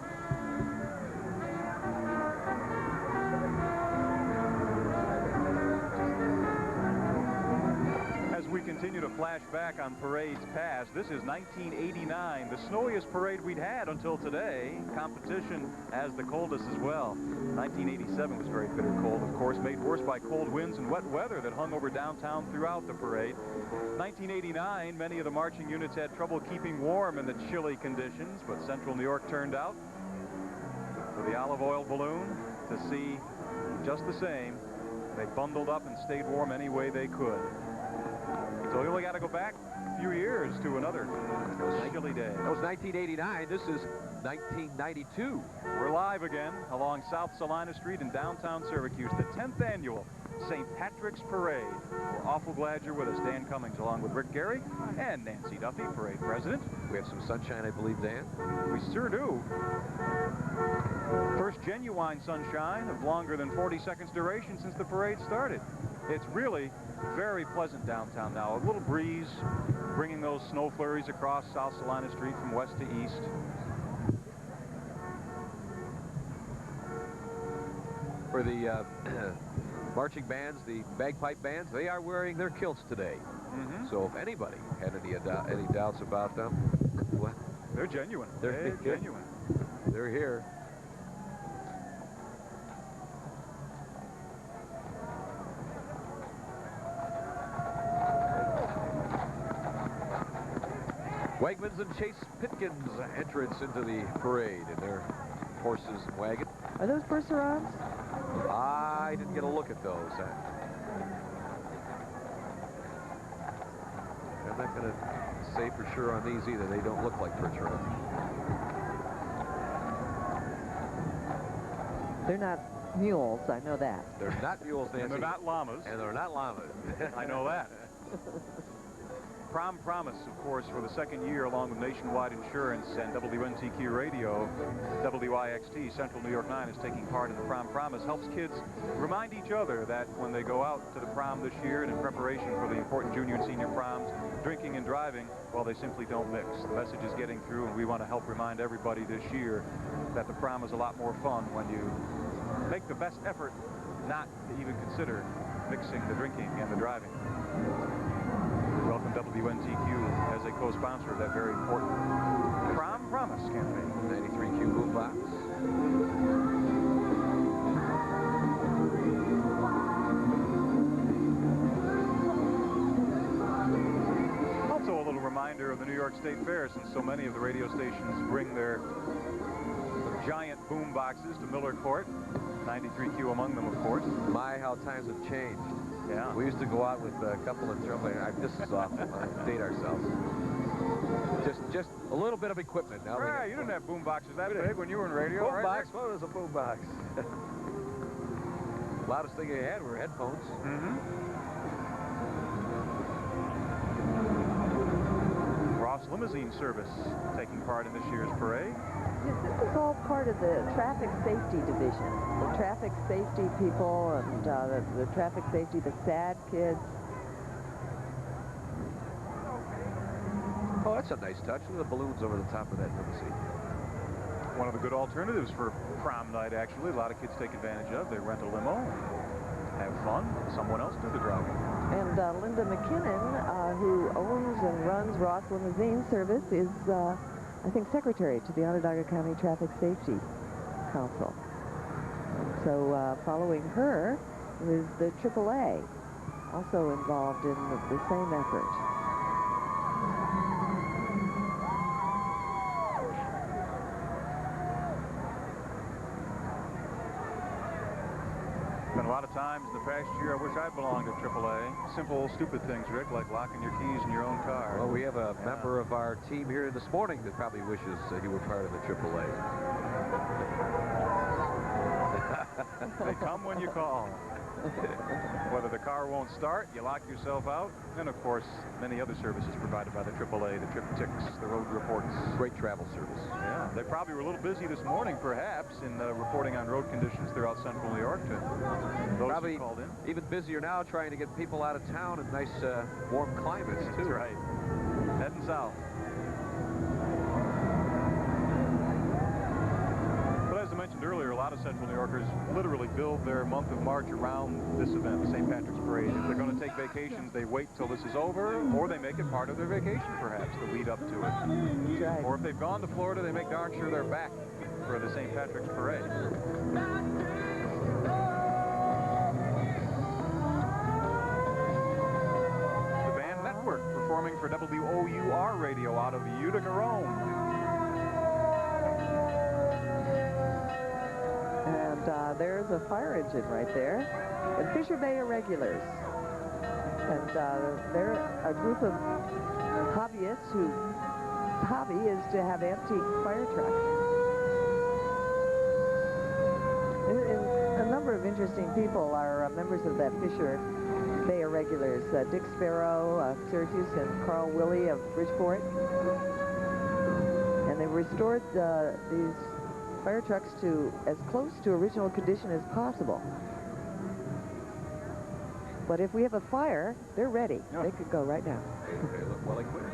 As we continue to flash back on parades past, this is 1989, the snowiest parade we'd had until today. Competition as the coldest as well. 1987 was very bitter cold, of course, made worse by cold winds and wet weather that hung over downtown throughout the parade. 1989, many of the marching units had trouble keeping warm in the chilly conditions, but Central New York turned out for the olive oil balloon to see just the same. They bundled up and stayed warm any way they could. So we only got to go back a few years to another chilly day. That was 1989. This is 1992. We're live again along South Salina Street in downtown Syracuse, the 10th annual St. Patrick's Parade. We're awful glad you're with us. Dan Cummings along with Rick Gary and Nancy Duffy, parade president. We have some sunshine, I believe, Dan. We sure do. First genuine sunshine of longer than 40 seconds duration since the parade started. It's really very pleasant downtown now. A little breeze bringing those snow flurries across South Salina Street from west to east. For the marching bands, the bagpipe bands, they are wearing their kilts today. So if anybody had any doubts about them, well, they're genuine. They're genuine. They're here. Wegmans and Chase Pitkins' entrance into the parade in their horses and wagon. Are those Bercerons? I didn't get a look at those. I'm not going to say for sure on these either. They don't look like Bercerons. They're not mules, I know that. They're not mules, Nancy. And they're not llamas. And they're not llamas. I know that. Prom Promise, of course, for the second year, along with Nationwide Insurance and WNTQ Radio, WIXT, Central New York 9 is taking part in the Prom Promise. Helps kids remind each other that when they go out to the prom this year and in preparation for the important junior and senior proms, drinking and driving, well, they simply don't mix. The message is getting through, and we want to help remind everybody this year that the prom is a lot more fun when you make the best effort not to even consider mixing the drinking and the driving. Welcome WNTQ as a co-sponsor of that very important Prom Promise campaign. 93Q boombox. Also a little reminder of the New York State Fair, since so many of the radio stations bring their giant boom boxes to Miller Court. 93Q among them, of course. My, how times have changed. Yeah. We used to go out with a couple of this is awful. Date ourselves. Just a little bit of equipment. Now right, you didn't have boom boxes that big when you were in radio, boom right? Box? What was a boom box? Loudest thing you had were headphones. Ross Limousine Service taking part in this year's parade. Yes, this is all part of the traffic safety division. The traffic safety people and the traffic safety, the SAD kids. Oh, that's a nice touch. Look at the balloons over the top of that limousine. One of the good alternatives for prom night, actually. A lot of kids take advantage of. They rent a limo, have fun, someone else do the driving. And Linda McKinnon, who owns and runs Ross Limousine Service, is, I think, secretary to the Onondaga County Traffic Safety Council. So following her is the AAA, also involved in the same effort. Been a lot of times in the past year I wish I belonged to AAA. Simple, stupid things, Rick, like locking your keys in your own car. Well, we have a member of our team here this morning that probably wishes he were part of the AAA. They come when you call. Whether the car won't start, you lock yourself out, and of course, many other services provided by the AAA, the trip ticks, the road reports. Great travel service. Yeah, they probably were a little busy this morning, perhaps, in reporting on road conditions throughout central New York to those Probably who called in. Even busier now trying to get people out of town in nice, warm climates, too. That's right. Heading south. But as I mentioned earlier, a lot of central New Yorkers literally build their month of March around this event, the St. Patrick's Parade. If they're going to take vacations, they wait till this is over, or they make it part of their vacation, perhaps, the lead up to it. That's right. Or if they've gone to Florida, they make darn sure they're back for the St. Patrick's Parade. The Band Network performing for WOUR Radio out of Utica, Rome. And there's a fire engine right there. And Fisher Bay Irregulars. And they're a group of hobbyists whose hobby is to have antique fire trucks. A number of interesting people are members of that Fisher Bay Irregulars. Dick Sparrow of Syracuse and Carl Willey of Bridgeport. And they restored these fire trucks to as close to original condition as possible. But if we have a fire, they're ready. Yeah. They could go right now. They look well equipped.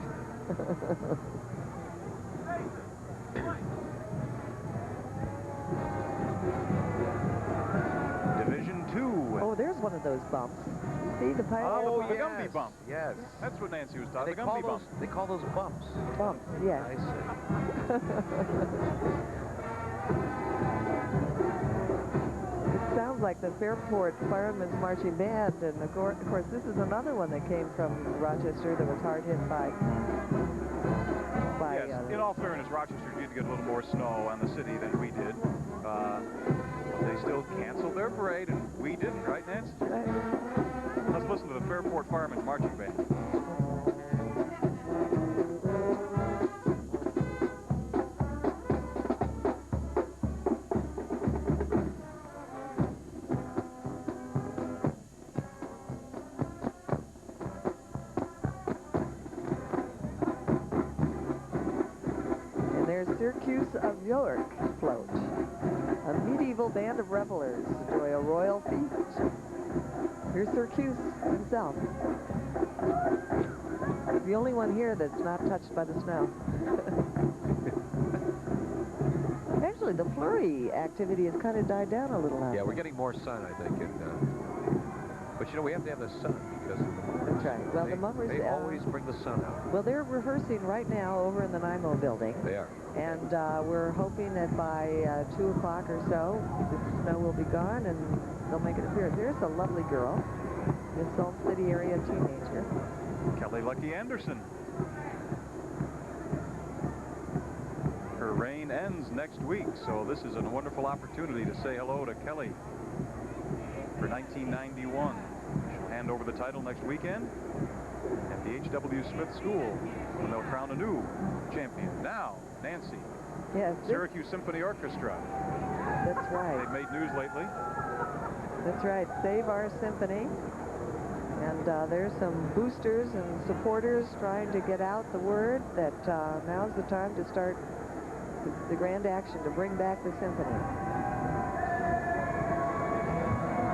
Division 2. Oh, there's one of those bumps. You see the pilot? Oh, the Gumby bump. Yes. That's what Nancy was talking They about, the call Gumby those, bump. they call those bumps. Bumps, yes. I see. It sounds like the Fairport Firemen's Marching Band, and of course this is another one that came from Rochester that was hard hit by Yes, in all fairness, Rochester did get a little more snow on the city than we did. They still canceled their parade, and we didn't, right, Nancy? Right. Let's listen to the Fairport Firemen's Marching Band. Syracuse of York float. A medieval band of revelers enjoy a royal feast. Here's Syracuse himself. The only one here that's not touched by the snow. Actually, the flurry activity has kind of died down a little now. Yeah, we're getting more sun, I think. But, you know, we have to have the sun because of the mummers. That's right. Well, the mummers... They always bring the sun out. Well, they're rehearsing right now over in the NIMO building. They are. And we're hoping that by 2 o'clock or so, the snow will be gone and they'll make an appearance. There's a lovely girl, the Salt City area teenager. Kelly Lucky Anderson. Her reign ends next week, so this is a wonderful opportunity to say hello to Kelly for 1991. She'll hand over the title next weekend at the H.W. Smith School, and they'll crown a new champion. Now, Nancy. Yes. Syracuse Symphony Orchestra. That's right. They've made news lately. That's right. Save Our Symphony. And there's some boosters and supporters trying to get out the word that now's the time to start the grand action to bring back the symphony.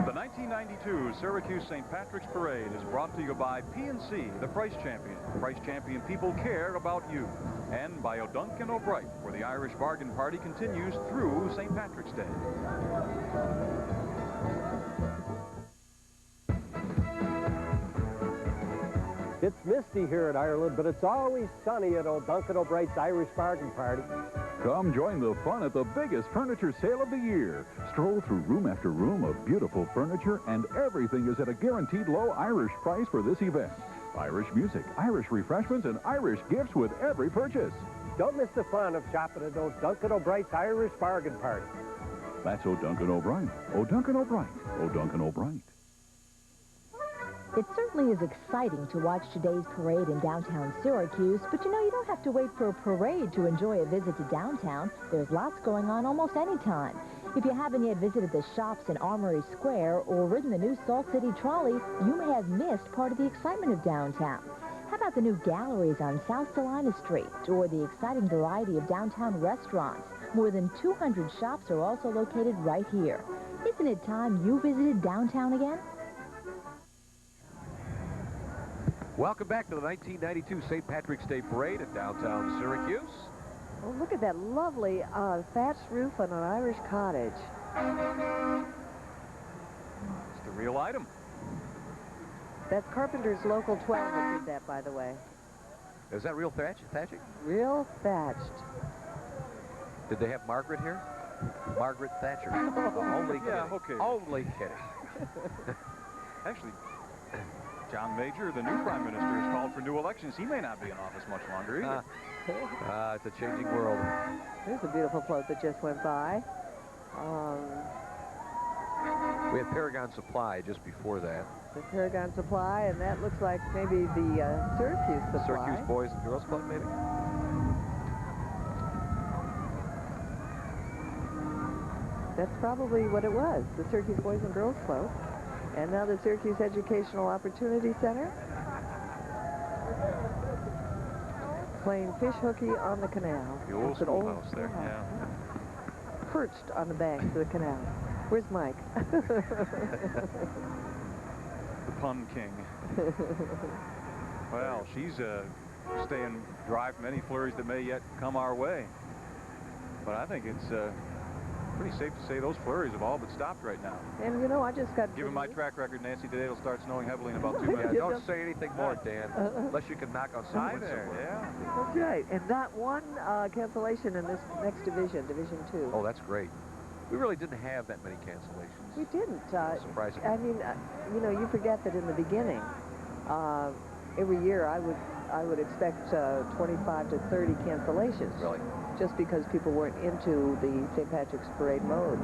The 1992 Syracuse St. Patrick's Parade is brought to you by P&C, the Price Champion. Price Champion people care about you. And by O'Duncan O'Bright, where the Irish bargain party continues through St. Patrick's Day. It's misty here at Ireland, but it's always sunny at O'Duncan O'Bright's Irish Bargain Party. Come join the fun at the biggest furniture sale of the year. Stroll through room after room of beautiful furniture, and everything is at a guaranteed low Irish price for this event. Irish music, Irish refreshments, and Irish gifts with every purchase. Don't miss the fun of shopping at O'Duncan O'Bright's Irish Bargain Party. That's O'Duncan O'Brien. O'Duncan O'Brien. O'Duncan O'Brien. It certainly is exciting to watch today's parade in downtown Syracuse, but you know, you don't have to wait for a parade to enjoy a visit to downtown. There's lots going on almost any time. If you haven't yet visited the shops in Armory Square or ridden the new Salt City trolley, you may have missed part of the excitement of downtown. How about the new galleries on South Salina Street, or the exciting variety of downtown restaurants? More than 200 shops are also located right here. Isn't it time you visited downtown again? Welcome back to the 1992 St. Patrick's Day Parade in downtown Syracuse. Oh, look at that lovely thatched roof on an Irish cottage. It's the real item. That's Carpenter's Local 12 that did that, by the way. Is that real thatching? Real thatched. Did they have Margaret here? Margaret Thatcher. Only kidding. Yeah, okay. Only kidding. Actually, John Major, the new Prime Minister, has called for new elections. He may not be in office much longer either. It's a changing world. There's a beautiful float that just went by. We had Paragon Supply just before that. The Paragon Supply, and that looks like maybe the Syracuse Supply. Syracuse Boys and Girls Club, maybe? That's probably what it was, the Syracuse Boys and Girls Club. And now the Syracuse Educational Opportunity Center. Playing fish hooky on the canal. The old It's an schoolhouse there, schoolhouse. yeah. Perched on the banks of the canal. Where's Mike? The pun king. Well, she's staying dry from any flurries that may yet come our way. But I think it's pretty safe to say those flurries have all but stopped right now. And you know, I just got... Given my track record, Nancy, today it'll start snowing heavily in about 2 minutes. Yeah, don't say anything more, Dan, unless you can knock on someone somewhere. Yeah. That's right. And not one cancellation in this next division, Division 2. Oh, that's great. We really didn't have that many cancellations. We didn't. Surprising. I mean, you know, you forget that in the beginning, every year I would expect 25 to 30 cancellations. Really? Just because people weren't into the St. Patrick's Parade mode.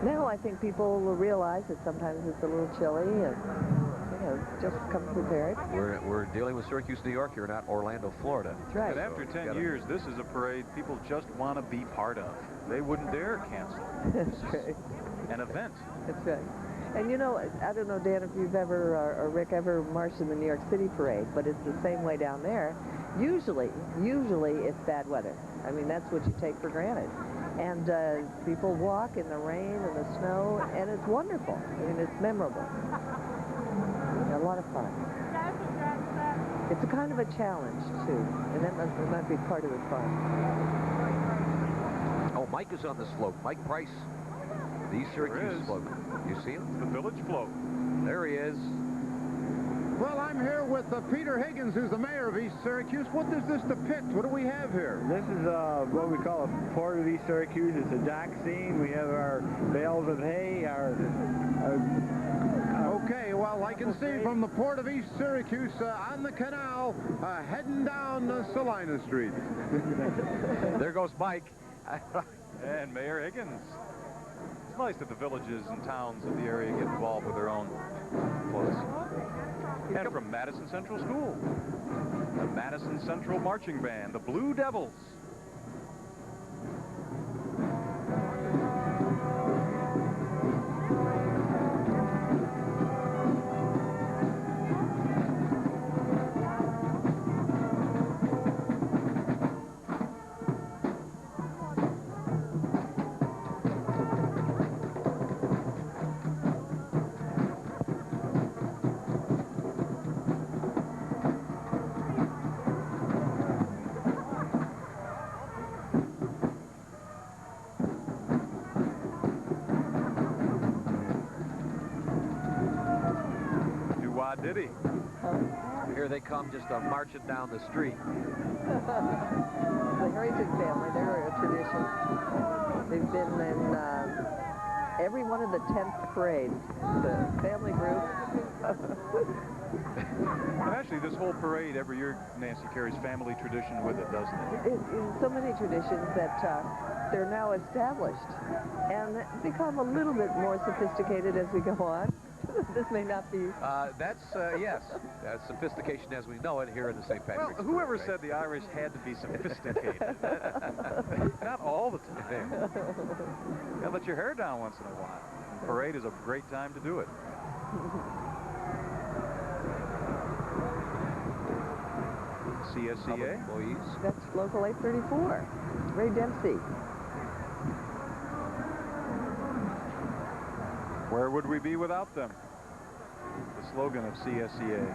Now I think people will realize that sometimes it's a little chilly and, you know, just come prepared. We're dealing with Syracuse, New York here, not Orlando, Florida. That's right. And after 10 years, this is a parade people just want to be part of. They wouldn't dare cancel. That's right. An event. That's right. And you know, I don't know, Dan, if you've ever, or Rick, ever marched in the New York City parade, but it's the same way down there. Usually it's bad weather. I mean, that's what you take for granted. And people walk in the rain and the snow, and it's wonderful. I mean, it's memorable. A lot of fun. It's a kind of a challenge, too, and that might be part of the fun. Oh, Mike is on the slope. Mike Price, the Syracuse slope. You see him? The village float. There he is. Well, I'm here with Peter Higgins, who's the mayor of East Syracuse. What does this depict? What do we have here? This is what we call a port of East Syracuse. It's a dock scene. We have our bales of hay, Okay, well, I can see from the port of East Syracuse on the canal, heading down Salina Street. There goes Mike. And Mayor Higgins. It's nice that the villages and towns of the area get involved with their own floats. And from Madison Central School, the Madison Central Marching Band, the Blue Devils. Diddy. Here they come, just marching down the street. The Harrington family, they're a tradition. They've been in every one of the 10th parades, the family group. And actually, this whole parade every year, Nancy, carries family tradition with it, doesn't it? So many traditions that they're now established and become a little bit more sophisticated as we go on. This may not be... That's, yes, that's sophistication as we know it here in the St. Patrick's Well, whoever Parade. said the Irish had to be sophisticated? Not all the time. You gotta let your hair down once in a while. And parade is a great time to do it. CSCA. Employees. That's Local 834. Ray Dempsey. Where would we be without them? The slogan of CSCA.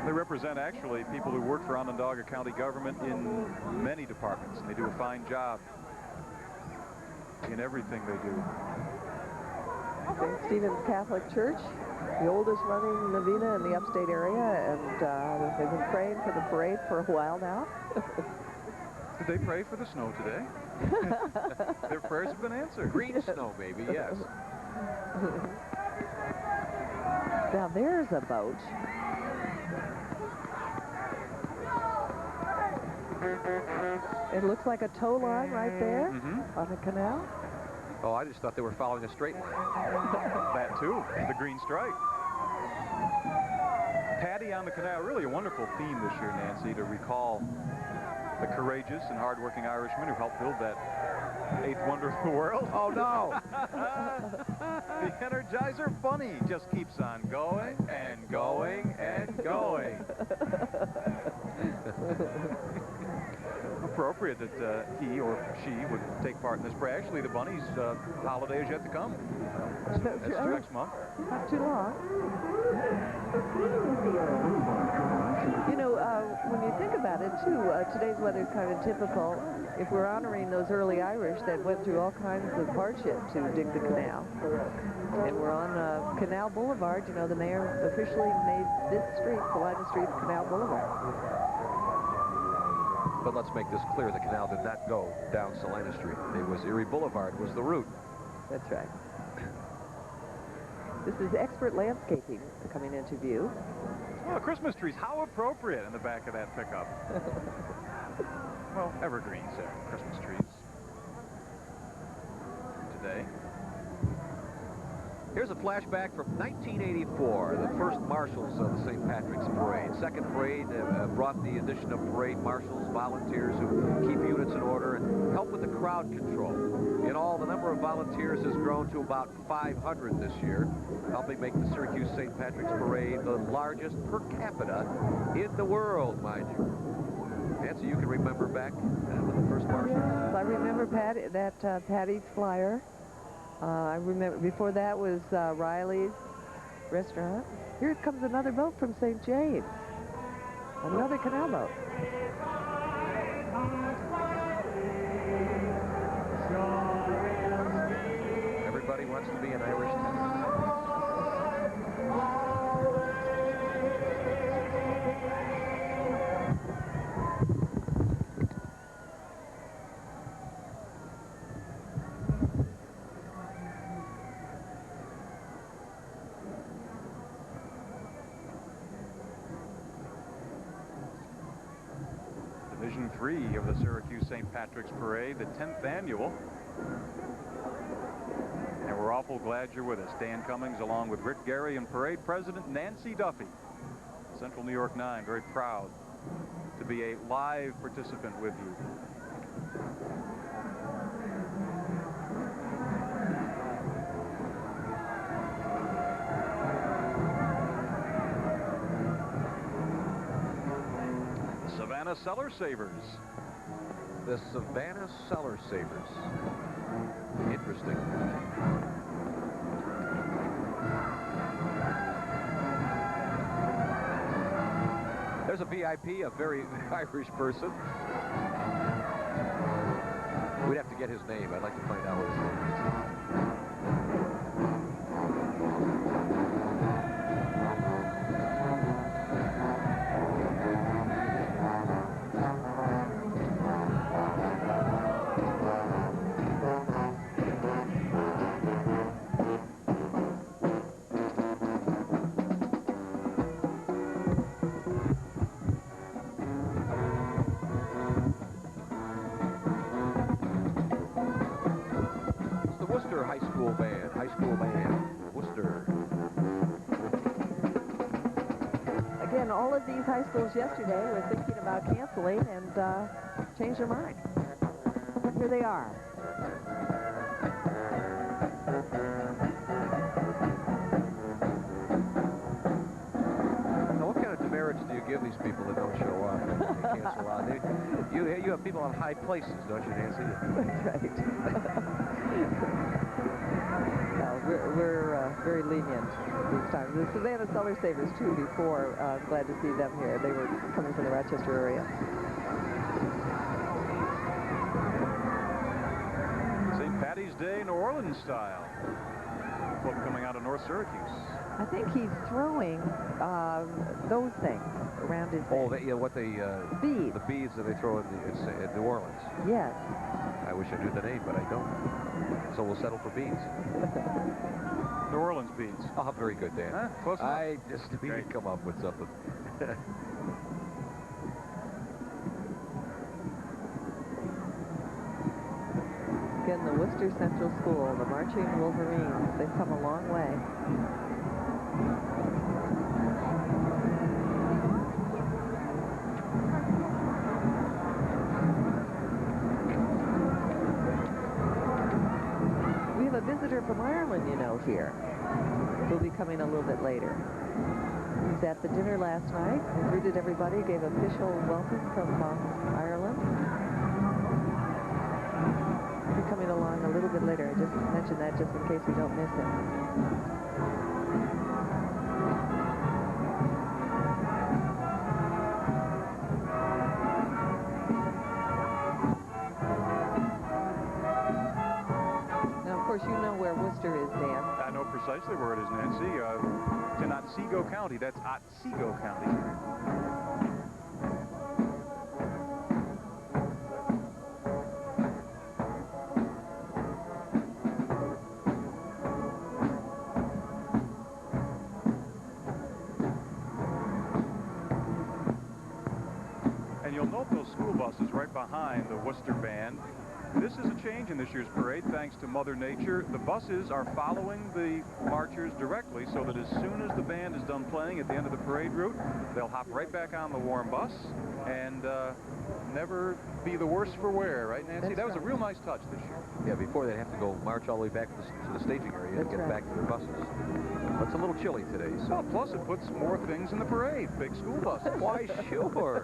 They represent actually people who work for Onondaga County government in many departments, and they do a fine job in everything they do. St. Stephen's Catholic Church, the oldest running novena in the upstate area, and they've been praying for the parade for a while now. Did they pray for the snow today? Their prayers have been answered. Green snow, maybe, yes. Now there's a boat. It looks like a tow line right there on the canal. Oh, I just thought they were following a straight line. That too, the green stripe. Paddy on the canal, really a wonderful theme this year, Nancy, to recall the courageous and hardworking Irishmen who helped build that eighth wonder of the world. Oh, no. The Energizer Bunny just keeps on going and going and going. Appropriate that he or she would take part in this parade. Actually, the bunny's holiday is yet to come. That's next month. Not too long. You know, when you think about it, too, today's weather is kind of typical. If we're honoring those early Irish that went through all kinds of hardship to dig the canal, and we're on Canal Boulevard, you know, the mayor officially made this street, Salina Street, Canal Boulevard. But let's make this clear, the canal did not go down Salina Street. It was Erie Boulevard was the route. That's right. This is expert landscaping coming into view. Well, Christmas trees, how appropriate in the back of that pickup. Well, evergreens there, Christmas trees. Today. Here's a flashback from 1984, the first marshals of the St. Patrick's Parade. Second parade brought the addition of parade marshals, volunteers who keep units in order and help with the crowd control. In all, the number of volunteers has grown to about 500 this year, helping make the Syracuse St. Patrick's Parade the largest per capita in the world, mind you. Nancy, you can remember back when the first marshals? Yes, I remember Patty's Flyer. I remember before that was Riley's restaurant. Here comes another boat from St. James. Another canal boat. Everybody wants to be an Irish town. Division 3 of the Syracuse St. Patrick's Parade, the 10th annual. And we're awful glad you're with us. Dan Cummings along with Rick Gary and Parade President Nancy Duffy. Central New York 9, very proud to be a live participant with you. Savannah Cellar Savers. The Savannah Cellar Savers. Interesting. There's a VIP, a very Irish person. We'd have to get his name. I'd like to find out what his name is. High School Band, Worcester. Again, all of these high schools yesterday were thinking about canceling and changed their mind. Here they are. Now, what kind of demerits do you give these people that don't show up and they cancel out? You have people on high places, don't you, Nancy? That's right. No, we're very lenient these times. The Savannah Cellar Savers, too, before. Glad to see them here. They were coming from the Rochester area. St. Patty's Day, New Orleans style. Club coming out of North Syracuse. I think he's throwing those things around his Oh, head. beads. The beads that they throw in New Orleans. Yes. I wish I knew the name, but I don't. So we'll settle for beads. New Orleans beads. Oh, very good, Dan. Huh? Close enough. I just need to come up with something. Again, the Worcester Central School, the Marching Wolverines. They've come a long way. We have a visitor from Ireland, you know, here. Will be coming a little bit later. He was at the dinner last night, greeted everybody, gave official welcome from Ireland. He'll be coming along a little bit later. I just mentioned that just in case we don't miss him. You know where Worcester is, Dan. I know precisely where it is, Nancy. It's in Otsego County. That's Otsego County. And you'll note those school buses right behind the Worcester band. This is a change in this year's parade, thanks to Mother Nature. The buses are following the marchers directly, so that as soon as the band is done playing at the end of the parade route, they'll hop right back on the warm bus and never be the worse for wear, right, Nancy? That was a real nice touch this year. Yeah, before they'd have to go march all the way back to the staging area to get back to their buses. But it's a little chilly today, so. Well, plus it puts more things in the parade, big school buses. Why, sure.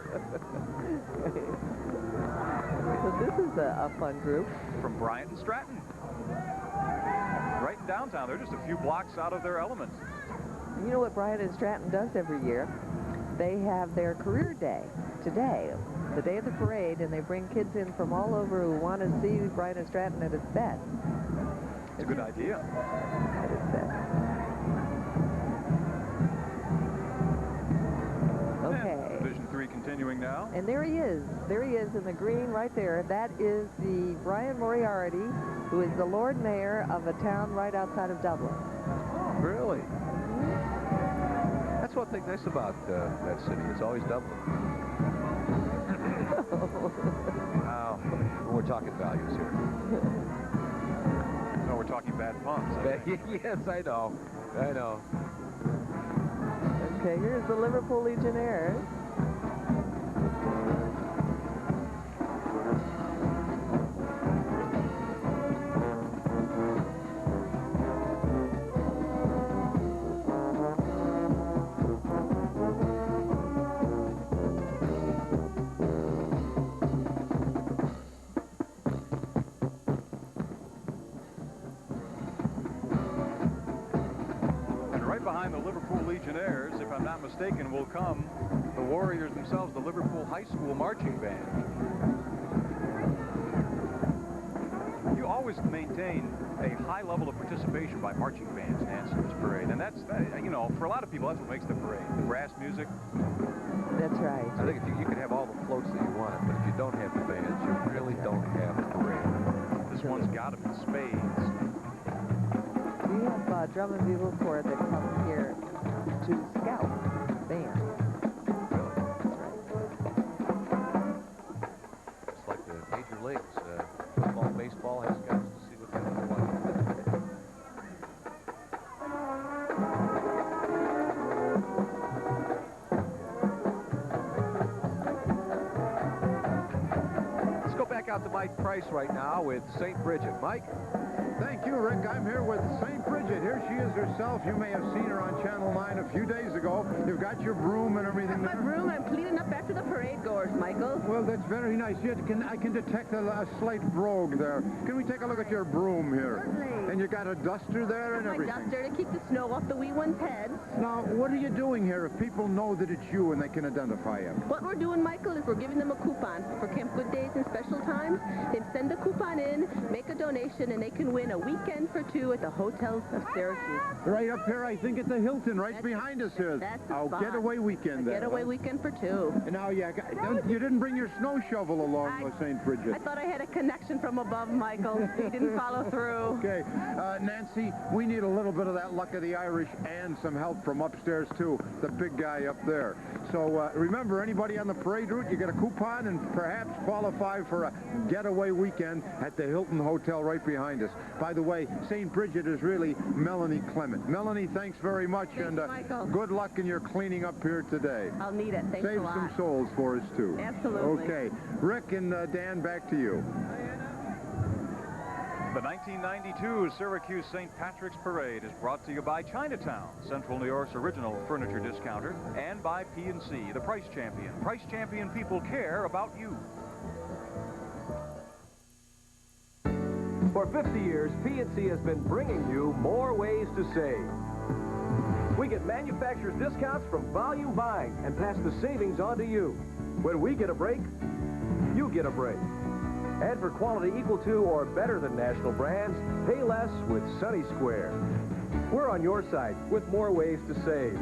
So this is a fun group. From Bryant and Stratton. Right in downtown. They're just a few blocks out of their element. You know what Bryant and Stratton does every year? They have their career day today, the day of the parade, and they bring kids in from all over who want to see Bryant and Stratton at its best. It's a good idea. At its best. Okay. Division 3 continuing now. And there he is. There he is in the green right there. That is the Brian Moriarty, who is the Lord Mayor of a town right outside of Dublin. Oh, really? That's one thing nice about that city. It's always Dublin. Wow. We're talking values here. No, we're talking bad puns. Yes, I know. I know. Okay, here's the Liverpool Legionnaires. Behind the Liverpool Legionnaires, if I'm not mistaken, will come the Warriors themselves, the Liverpool High School Marching Band. You always maintain a high level of participation by marching bands, Nancy, in this parade. And that's, you know, for a lot of people, that's what makes the parade. The brass music. That's right. I think if you can have all the floats that you want, but if you don't have the bands, you really don't have a parade. This one's got them in spades. We have drum and bugle corps that come here to scout band. Really? That's right. It's like the major leagues. Football, baseball has scouts to see what kind of one. Mike Price right now with St. Brigid. Mike? Thank you, Rick. I'm here with St. Brigid. Here she is herself. You may have seen her on Channel 9 a few days ago. You've got your broom and everything My there. broom, I'm cleaning up after the parade goers, Michael. Well, that's very nice. I can detect a slight brogue there. Can we take a look at your broom here? Certainly. And you got a duster there and My everything. duster to keep the snow off the wee one's heads. Now, what are you doing here if people know that it's you and they can identify you? What we're doing, Michael, is we're giving them a coupon for Camp Good Days and special times. They send a coupon in, make a donation, and they can win a weekend for two at the hotels of Syracuse. Right up here, I think, at the Hilton, right behind us here. That's the Oh, spot. getaway weekend there. Getaway weekend for two. And now, you didn't bring your snow shovel along with St. Brigid. I thought I had a connection from above, Michael. He didn't follow through. Okay, Nancy, we need a little bit of that luck of the Irish and some help from upstairs, too, the big guy up there. So remember, anybody on the parade route, you get a coupon and perhaps qualify for a getaway weekend at the Hilton Hotel right behind us. By the way, St. Brigid is really Melanie Clement. Melanie, thanks very much, and Michael. good luck in your cleaning up here today. I'll need it. Thanks Save a lot. some souls for us, too. Absolutely. Okay, Rick and Dan, back to you. The 1992 Syracuse St. Patrick's Parade is brought to you by Chinatown, Central New York's original furniture discounter, and by P&C, the Price Champion. Price Champion people care about you. For 50 years, P&C has been bringing you more ways to save. We get manufacturer's discounts from volume buying and pass the savings on to you. When we get a break, you get a break. And for quality equal to or better than national brands, pay less with Sunny Square. We're on your side with more ways to save.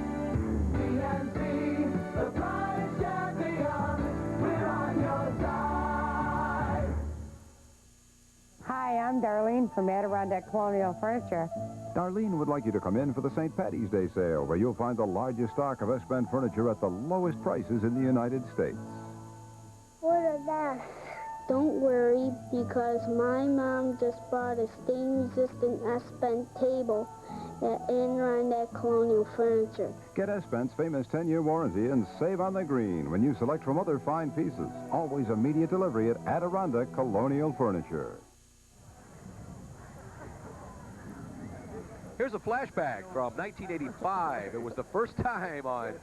P&C, the Price Champion, we're on your side. Hi, I'm Darlene from Adirondack Colonial Furniture. Darlene would like you to come in for the St. Patty's Day sale, where you'll find the largest stock of S-Bend furniture at the lowest prices in the United States. What a mess. Don't worry, because my mom just bought a stain-resistant S-Bend table at Adirondack Colonial Furniture. Get S-Bend's famous 10-year warranty and save on the green when you select from other fine pieces. Always immediate delivery at Adirondack Colonial Furniture. Here's a flashback from 1985. It was the first time on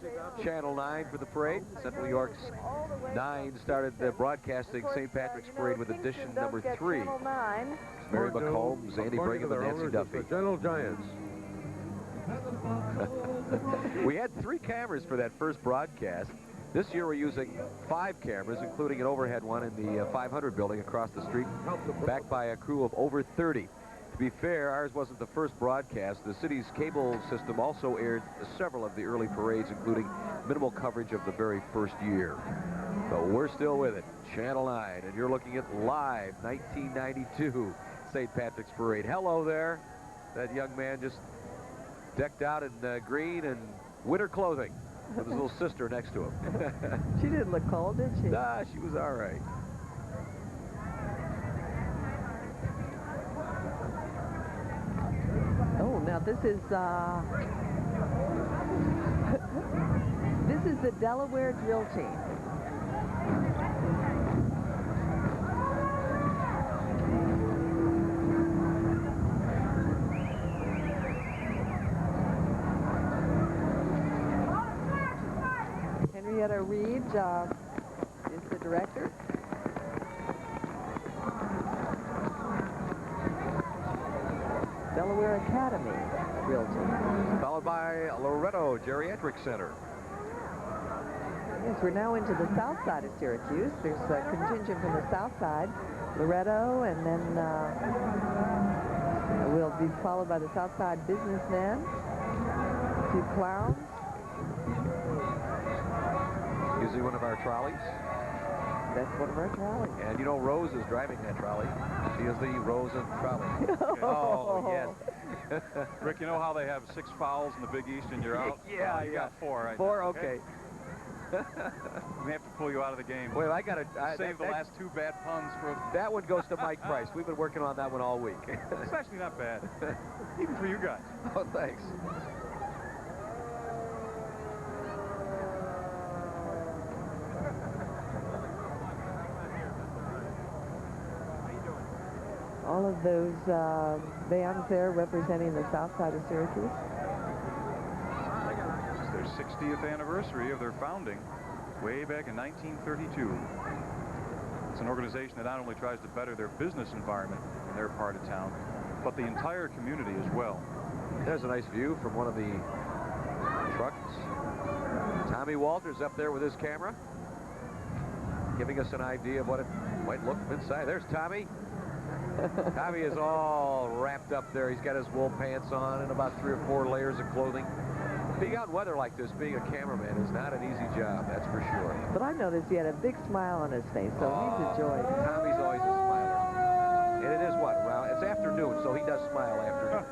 Channel 9 for the parade. Central New York's 9 started broadcasting St. Patrick's Parade with edition number 3. Channel 9. Mary McCombs, Andy Brigham, and Nancy Duffy. Gentle Giants. We had 3 cameras for that first broadcast. This year we're using 5 cameras, including an overhead one in the 500 building across the street, backed by a crew of over 30. To be fair, ours wasn't the first broadcast. The city's cable system also aired several of the early parades, including minimal coverage of the very first year. But we're still with it. Channel 9, and you're looking at live 1992 St. Patrick's Parade. Hello there. That young man just decked out in green and winter clothing with his little sister next to him. She didn't look cold, did she? Nah, she was all right. Oh, now this is this is the Delaware drill team. Henrietta Reed is the director. Delaware Academy drill team. Followed by Loretto Geriatric Center. Yes, we're now into the south side of Syracuse. There's a contingent from the south side, Loretto, and then we'll be followed by the south side businessmen, a few clowns. Usually one of our trolleys. That's one of our trolleys. And you know, Rose is driving that trolley. She is the Rose and trolley. Oh, yes. Rick, you know how they have 6 fouls in the Big East and you're out? Yeah, you got 4 right 4, now, okay. We have to pull you out of the game. Well, I got to save the last 2 bad puns for. That one goes to Mike Price. We've been working on that one all week. It's actually not bad, even for you guys. Oh, thanks. all of those bands there representing the south side of Syracuse. It's their 60th anniversary of their founding way back in 1932. It's an organization that not only tries to better their business environment in their part of town, but the entire community as well. There's a nice view from one of the trucks. Tommy Walters up there with his camera, giving us an idea of what it might look from inside. There's Tommy. Tommy is all wrapped up there. He's got his wool pants on and about 3 or 4 layers of clothing. Being out in weather like this, being a cameraman is not an easy job, that's for sure. But I noticed he had a big smile on his face, so he's enjoying it. Tommy's always a smiler. And it is what? Well, it's afternoon, so he does smile after.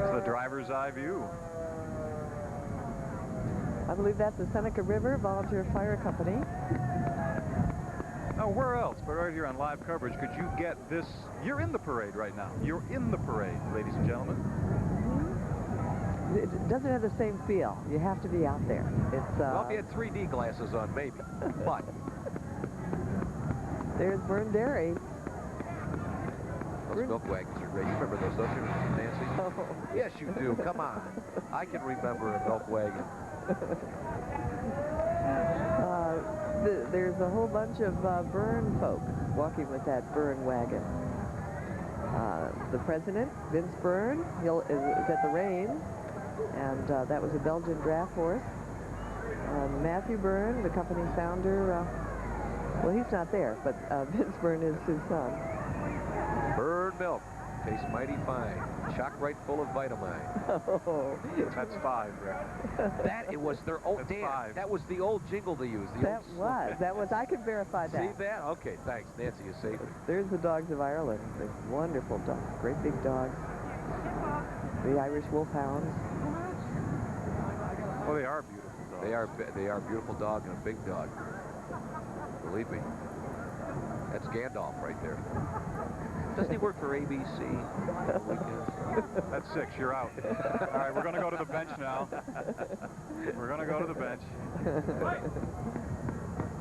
It's the driver's eye view. I believe that's the Seneca River Volunteer Fire Company. Now, where else but right here on live coverage could you get this? You're in the parade right now. You're in the parade, ladies and gentlemen. It doesn't have the same feel. You have to be out there. It's well, if you had 3D glasses on, maybe. But there's Burn Dairy. Those milk wagons are great. You remember those, don't you, Nancy? Oh. Yes, you do. Come on. I can remember a milk wagon. There's a whole bunch of Burn folk walking with that Burn wagon. The president, Vince Byrne, is at the reins, and that was a Belgian draft horse. Matthew Byrne, the company's founder, well, he's not there, but Vince Byrne is his son. Burn milk. Tastes mighty fine. Chock right full of vitamine. Oh. That's 5, Rick. It was their old, Dan, that was the old jingle they used. That was, I can verify that. See that? Okay, thanks. Nancy is safe. There's the dogs of Ireland. They're wonderful dogs. Great big dogs. The Irish Wolfhounds. Oh, they are beautiful dogs. They are a beautiful dog and a big dog. Believe me. That's Gandalf right there. Doesn't he work for ABC? That's 6. You're out. All right, we're going to go to the bench now. We're going to go to the bench.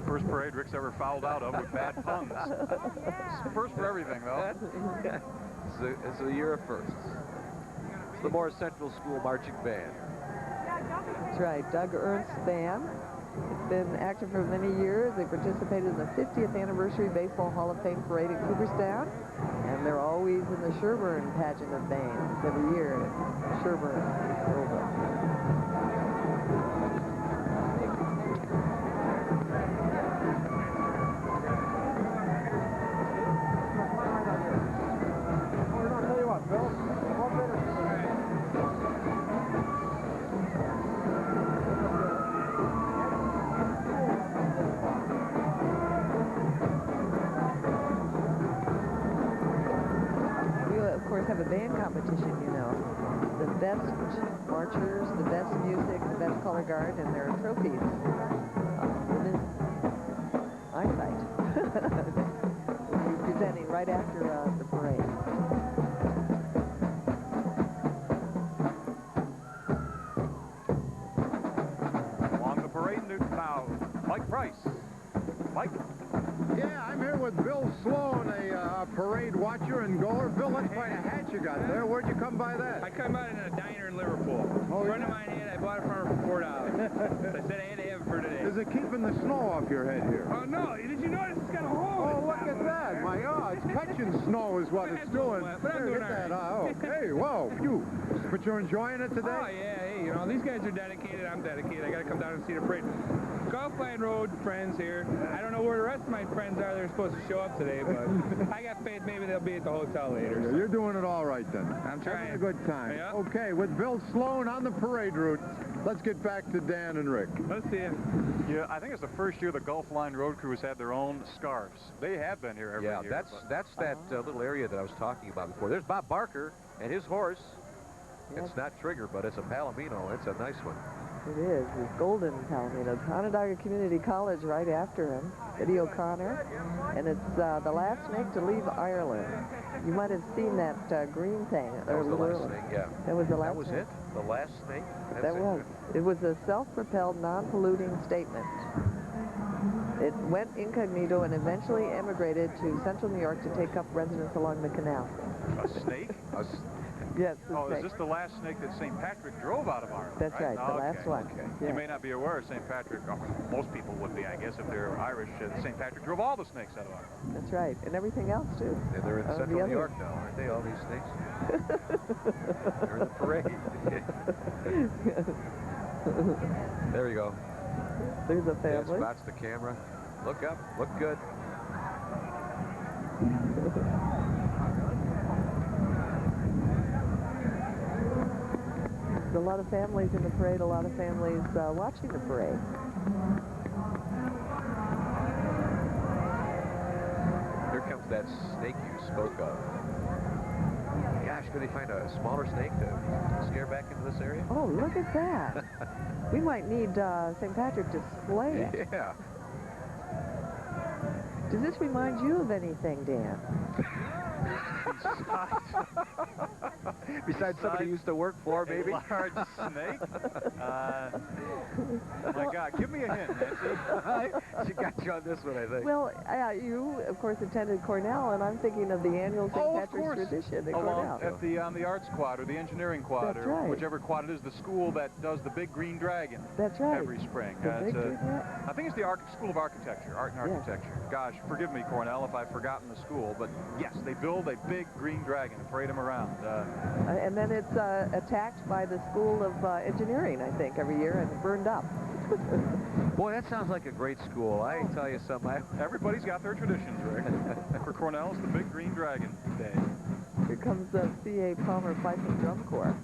First parade Rick's ever fouled out of with bad puns. First for everything, though. It's a year of firsts. It's the Morris Central School Marching Band. That's right, Doug Ernst's band. It's been active for many years. They participated in the 50th anniversary Baseball Hall of Fame parade at Cooperstown, and they're always in the Sherburne pageant of bands every year at Sherburne, Louisville. I'll tell you what, Bill. Have a band competition, you know. The best marchers, the best music, the best color guard, and there are trophies within eyesight. We'll be presenting right after the parade. Along the parade now, Mike Price. Mike? Yeah, I'm here with Bill Sloan, a parade watcher and goer. Bill, that's quite a hat you got there. Where'd you come by that? I come out in a diner in Liverpool. Oh, a friend of mine had, I bought it from her for $4. So I said I had to have it for today. Is it keeping the snow off your head here? Oh, no. Did you notice it's got a hole? Oh, look at that. My God, it's catching snow is what it's doing. But I'm doing all Get that. right. Okay, whoa, phew. But you're enjoying it today? Oh, yeah. Hey, you know, these guys are dedicated. I'm dedicated. I got to come down and see the parade. Golf Line Road friends here. I don't know where the rest of my friends are. They're supposed to show up today, but I got faith maybe they'll be at the hotel later. So. You're doing it all right then. I'm trying. Having a good time. Yeah. Okay, with Bill Sloan on the parade route, let's get back to Dan and Rick. Let's see it. Yeah, I think it's the first year the Gulf Line Road Crew has had their own scarves. They have been here every year. Yeah, that's that little area that I was talking about before. There's Bob Barker and his horse. Yes. It's not Trigger, but it's a Palomino. It's a nice one. It is. It's golden Palomino. Onondaga Community College right after him, Eddie O'Connor. And it's the last snake to leave Ireland. You might have seen that green thing. That was the last snake, yeah. That was the last snake. That was it? The last snake? That was. It was a self-propelled, non-polluting statement. It went incognito and eventually emigrated to central New York to take up residence along the canal. A snake? Yes, Oh, is this the last snake that St. Patrick drove out of Ireland? That's right, the last one. Okay. Yeah. You may not be aware of St. Patrick. Most people would be, I guess, if they're Irish. St. Patrick drove all the snakes out of Ireland. That's right, and everything else, too. And they're in central New York now, aren't they, all these snakes? They're in the parade. There you go. There's a That family. spots the camera. Look up. Look good. There's a lot of families in the parade, a lot of families watching the parade. Here comes that snake you spoke of. Gosh, could they find a smaller snake to scare back into this area? Oh, look at that. We might need St. Patrick to slay it. Yeah. Does this remind you of anything, Dan? Besides somebody you used to work for, maybe? A large snake? My God, give me a hint, Nancy. She got you on this one, I think. Well, you, of course, attended Cornell, and I'm thinking of the annual St. Patrick's tradition at Cornell. On the arts quad or the engineering quad, That's or right. whichever quad it is, the school that does the big green dragon. That's right. Every spring. The big green dragon? I think it's the School of Architecture, Art and Architecture. Gosh, forgive me, Cornell, if I've forgotten the school, but yes, they build a big green dragon and parade them around. And then it's attacked by the School of Engineering, I think, every year and burned up. Boy, that sounds like a great school. I tell you something. Everybody's got their traditions, Rick. For Cornell, it's the big green dragon day. Here comes the C.A. Palmer Pipe and Drum Corps.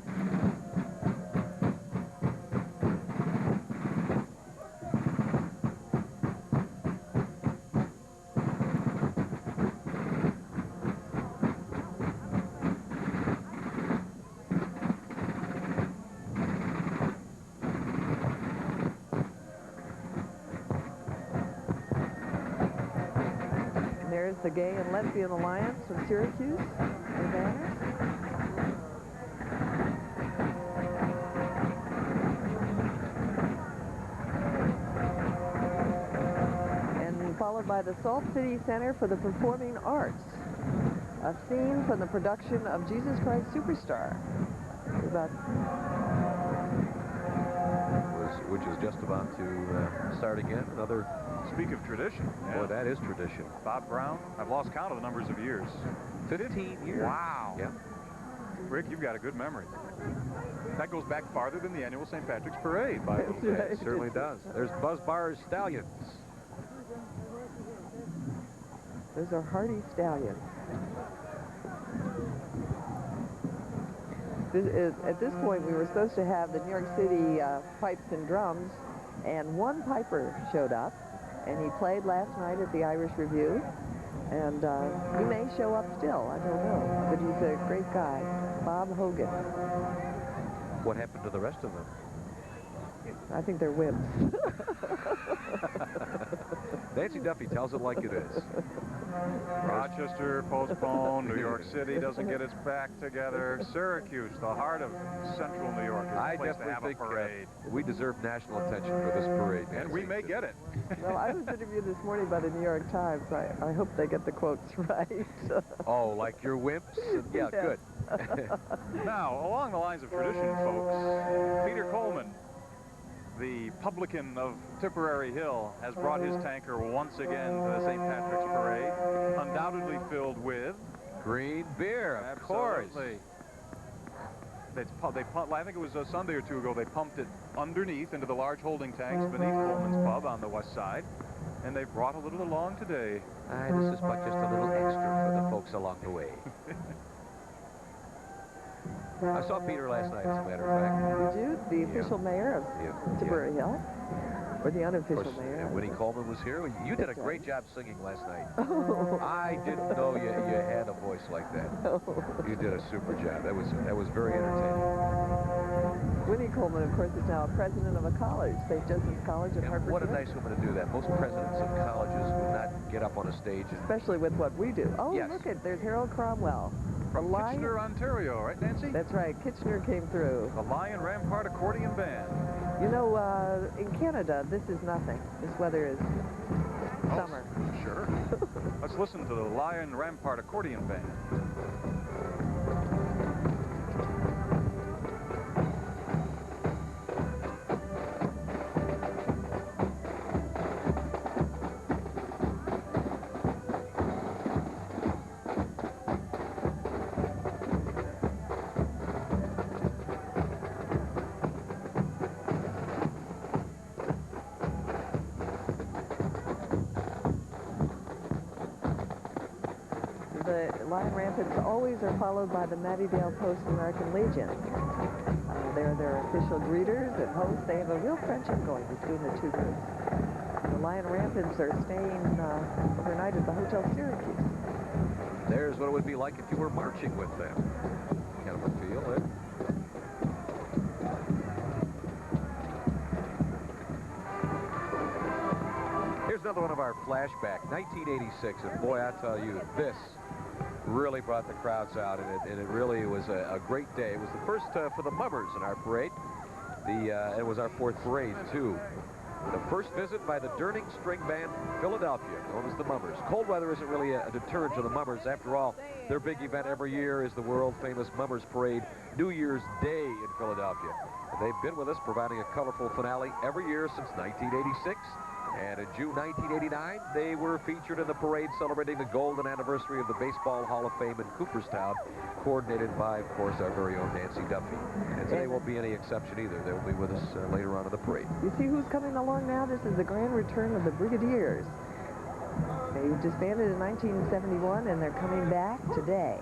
There's the Gay and Lesbian Alliance from Syracuse. Their banners. And followed by the Salt City Center for the Performing Arts. A scene from the production of Jesus Christ Superstar. Which is just about to start again. Another. Speak of tradition. Boy, that is tradition. Bob Brown. I've lost count of the numbers of years. 15 years. Wow. Yeah. Rick, you've got a good memory. That goes back farther than the annual St. Patrick's Parade. By a little bit. It certainly does. There's Buzz Bar's Stallions. Those are hardy stallions. At this point, we were supposed to have the New York City pipes and drums, and one piper showed up, and he played last night at the Irish Review, and he may show up still, I don't know, but he's a great guy, Bob Hogan. What happened to the rest of them? I think they're wimps. Nancy Duffy tells it like it is. Rochester postponed. New York City doesn't get its back together. Syracuse, the heart of central New York, is I a place to definitely have a think parade. we deserve national attention for this parade, Nancy. And we may get it. Well, I was interviewed this morning by the New York Times. I hope they get the quotes right. Oh, like your wimps? Yeah, Yes. good. Now, along the lines of tradition, folks, Peter Coleman, the publican of Tipperary Hill, has brought his tanker once again to the St. Patrick's Parade, undoubtedly filled with green beer, of course. I think it was a Sunday or two ago, they pumped it underneath into the large holding tanks beneath Coleman's Pub on the west side, and they brought a little along today. This is but just a little extra for the folks along the way. I saw Peter last night, as a matter of fact. Did you? The official mayor of Tipperary Hill? Or the unofficial mayor? And Winnie Coleman was here. You did a That's great job singing last night. Oh. I didn't know you had a voice like that. You did a super job. That was very entertaining. Winnie Coleman, of course, is now a president of a college, St. Joseph's College in Hartford. What a nice woman to do that. Most presidents of colleges would not get up on a stage. Especially with what we do. Oh, yes. Look at, there's Harold Cromwell. From Kitchener, Ontario, right, Nancy? That's right. Kitchener came through. The Lion Rampart Accordion Band. You know, in Canada, this is nothing. This weather is summer. Sure. Let's listen to the Lion Rampart Accordion Band. The Lion Ramparts always are followed by the Mattydale Post American Legion. They're their official greeters at Post. They have a real friendship going between the two groups. The Lion Ramparts are staying overnight at the Hotel Syracuse. There's what it would be like if you were marching with them. Kind of a feel, eh? Here's another one of our flashback, 1986, and boy, I tell you, this really brought the crowds out, and it really was a great day. It was the first for the Mummers in our parade. It was our fourth parade, too. The first visit by the Durning String Band, Philadelphia, known as the Mummers. Cold weather isn't really a deterrent to the Mummers. After all, their big event every year is the world-famous Mummers Parade, New Year's Day in Philadelphia. And they've been with us, providing a colorful finale every year since 1986. And in June 1989, they were featured in the parade celebrating the golden anniversary of the Baseball Hall of Fame in Cooperstown, coordinated by, of course, our very own Nancy Duffy. And today won't be any exception either. They will be with us later on in the parade. You see who's coming along now? This is the grand return of the Brigadiers. They disbanded in 1971, and they're coming back today.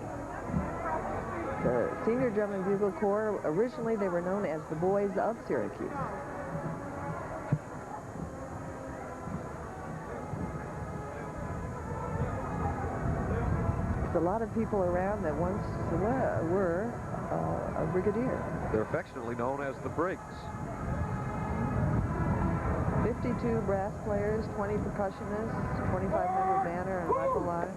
The Senior Drum and Bugle Corps, originally they were known as the Boys of Syracuse. A lot of people around that once were a brigadier. They're affectionately known as the Brigs. 52 brass players, 20 percussionists, 25-member banner and rifle line.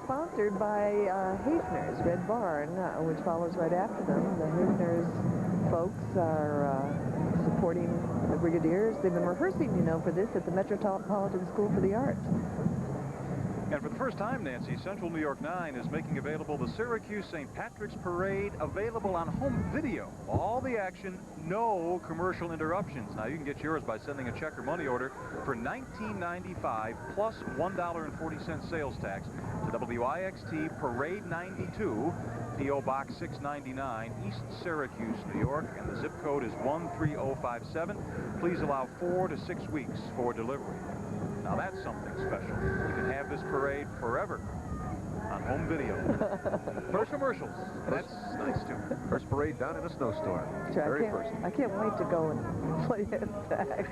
Sponsored by Hafner's Red Barn, which follows right after them. The Hafner's folks are supporting the Brigadiers. They've been rehearsing, you know, for this at the Metropolitan School for the Arts. And for the first time, Nancy, Central New York 9 is making available the Syracuse St. Patrick's Parade, available on home video. All the action, no commercial interruptions. Now, you can get yours by sending a check or money order for $19.95 plus $1.40 sales tax to WIXT Parade 92, P.O. Box 699, East Syracuse, New York, and the zip code is 13057. Please allow 4 to 6 weeks for delivery. Now that's something special. You can have this parade forever on home video. First commercials. That's nice too. First parade done in a snowstorm. Sure, Very first. I can't wait to go and play it back.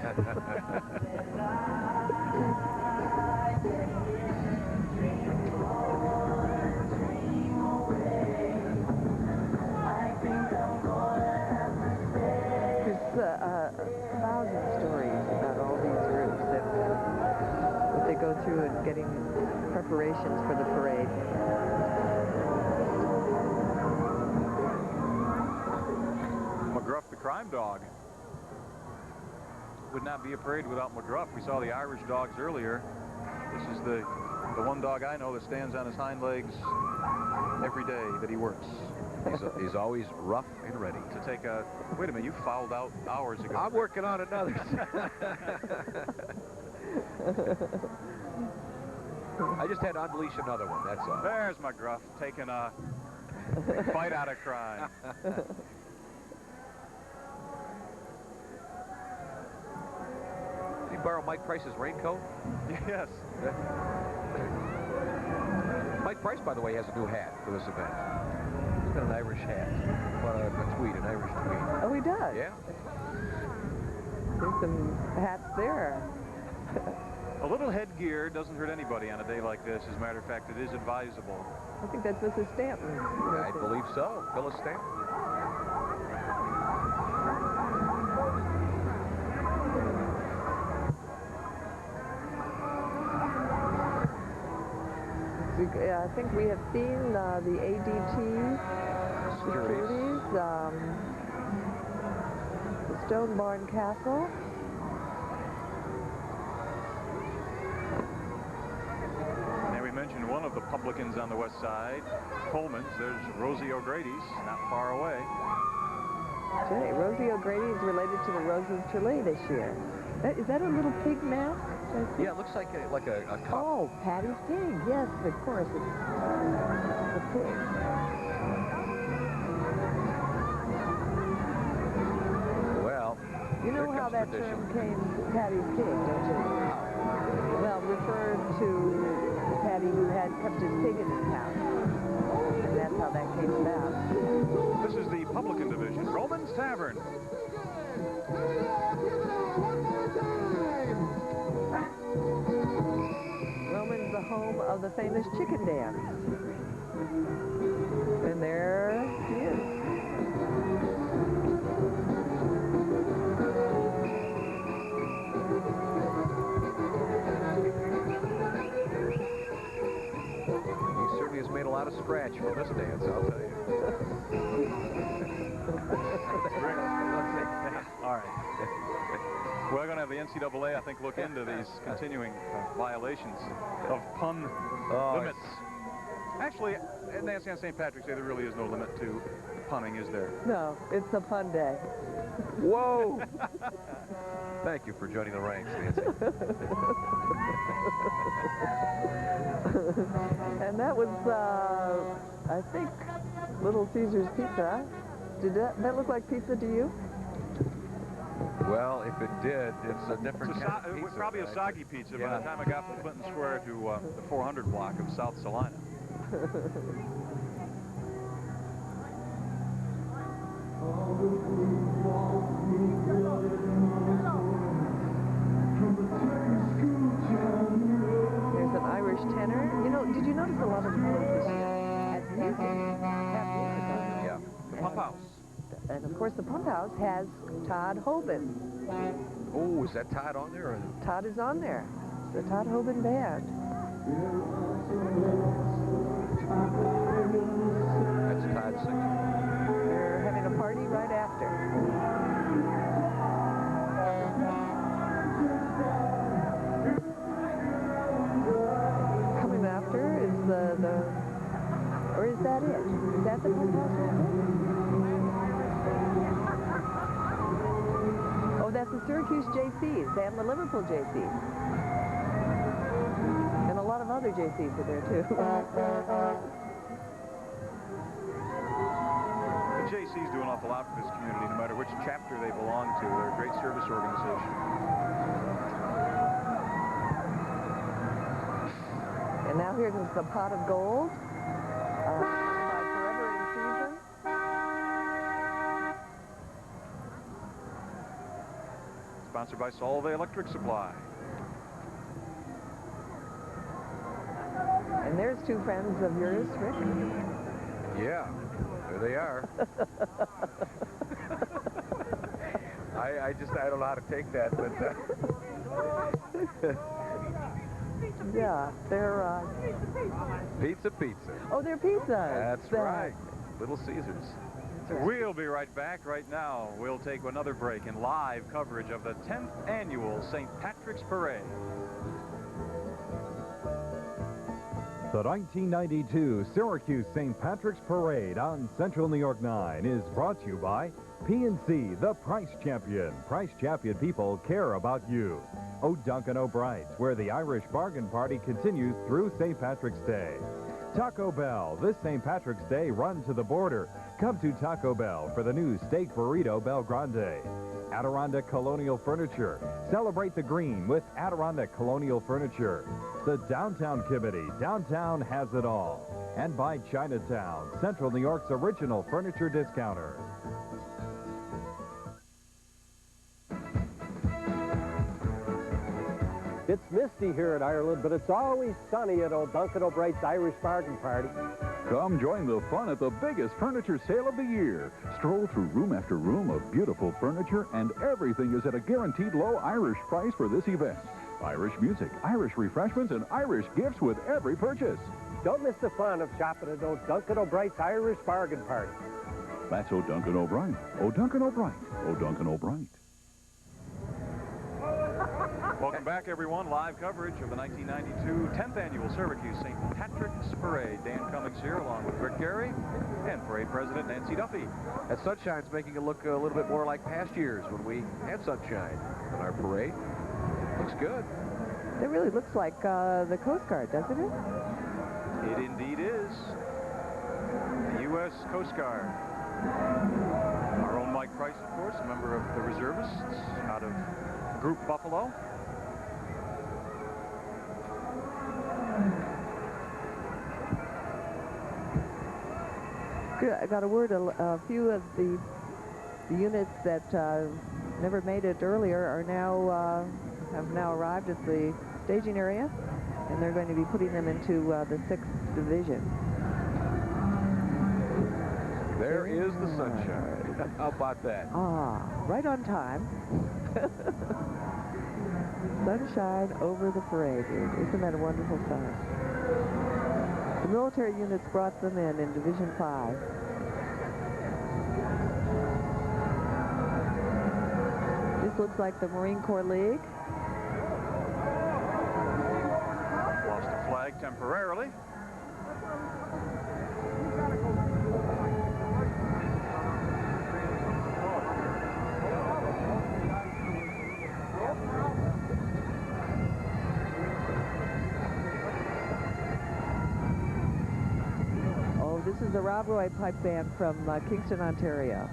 There's 1,000 stories about all these groups that they go through in getting preparations for the parade. McGruff the Crime Dog. would not be a parade without McGruff. We saw the Irish dogs earlier. This is the one dog I know that stands on his hind legs every day that he works. He's always rough and ready. To take a... Wait a minute, you fouled out hours ago. I'm working on another. I just had to unleash another one, that's all. There's McGruff taking a bite out of crime. Did you borrow Mike Price's raincoat? Yes. Mike Price, by the way, has a new hat for this event. He's got an Irish hat. A tweed, an Irish tweed. Oh, he does? Yeah. There's some hats there. A little headgear doesn't hurt anybody on a day like this. As a matter of fact, it is advisable. I think that's Mrs. Stanton. I believe so. Phyllis Stanton. I think we have seen the ADT securities, the Stone Barn Castle. And we mentioned one of the publicans on the west side, Coleman's. There's Rosie O'Grady's, not far away. Jay, Rosie O'Grady is related to the Roses Trelay this year. Is that a little pig mask? Yeah, it looks like a cup. Oh, Patty's pig. Yes, of course. It's the pig. Well, you know how that term came, Patty's pig, don't you? Well, referred to Patty who had kept his pig in his house. And that's how that came about. This is the publican division, Roman's Tavern. Roman's the home of the famous chicken dance. And there he is. He certainly has made a lot of scratch from this dance, I'll tell you. All right. We're going to have the NCAA, I think, look into these continuing violations of pun limits. Actually, in Nancy on St. Patrick's Day, there really is no limit to punning, is there? No, it's a pun day. Whoa! Thank you for joining the ranks, Nancy. And that was, I think, Little Caesar's Pizza. Did that look like pizza to you? Well, if it did, it's a different kind of pizza. It was probably a soggy pizza by the time I got from Clinton Square to the 400 block of South Salina. There's an Irish tenor. You know, did you notice a lot of the bands this year had music? Yeah. The Pump House. And of course, the Pump House has Todd Hoban. Oh, is that Todd on there? Todd is on there. It's the Todd Hoban Band. That's Todd singing. They're having a party right after. Coming after is or is that it? Is that the Pump House? Oh, that's the Syracuse JCs and the Liverpool JCs. And a lot of other JCs are there, too. The JCs do an awful lot for this community, no matter which chapter they belong to. They're a great service organization. And now here comes the pot of gold. By Forever in Season. Sponsored by Solvay Electric Supply. And there's two friends of yours, Rick. Yeah, there they are. I don't know how to take that, but... Yeah, they're... Pizza. Oh, they're pizzas. That's right. Little Caesars. That's right. We'll be right back. Right now, we'll take another break in live coverage of the 10th annual St. Patrick's Parade. The 1992 Syracuse St. Patrick's Parade on Central New York 9 is brought to you by PNC, the Price Champion. Price Champion people care about you. O'Duncan O'Brien's, where the Irish bargain party continues through St. Patrick's Day. Taco Bell, this St. Patrick's Day, run to the border. Come to Taco Bell for the new steak burrito Bel Grande. Adirondack Colonial Furniture. Celebrate the green with Adirondack Colonial Furniture. The Downtown Committee. Downtown has it all. And by Chinatown, Central New York's original furniture discounter. It's misty here in Ireland, but it's always sunny at O'Duncan O'Brien's Irish Bargain Party. Come join the fun at the biggest furniture sale of the year. Stroll through room after room of beautiful furniture, and everything is at a guaranteed low Irish price for this event. Irish music, Irish refreshments, and Irish gifts with every purchase. Don't miss the fun of shopping at O'Duncan O'Brien's Irish Bargain Party. That's O'Duncan O'Brien. O'Duncan O'Brien. O'Duncan O'Brien. Welcome back, everyone. Live coverage of the 1992 10th Annual Syracuse St. Patrick's Parade. Dan Cummings here, along with Rick Gary and Parade President Nancy Duffy. That sunshine's making it look a little bit more like past years when we had sunshine in our parade. Looks good. It really looks like the Coast Guard, doesn't it? It indeed is. The U.S. Coast Guard. Our own Mike Price, of course, a member of the reservists out of Group Buffalo. Good. I got a word. A few of the units that never made it earlier are now have now arrived at the staging area, and they're going to be putting them into the 6th Division. There is the sunshine. How about that? Ah, right on time. Sunshine over the parade. Isn't that a wonderful sign? The military units brought them in Division 5. This looks like the Marine Corps League. Lost the flag temporarily. This is the Rob Roy Pipe Band from Kingston, Ontario.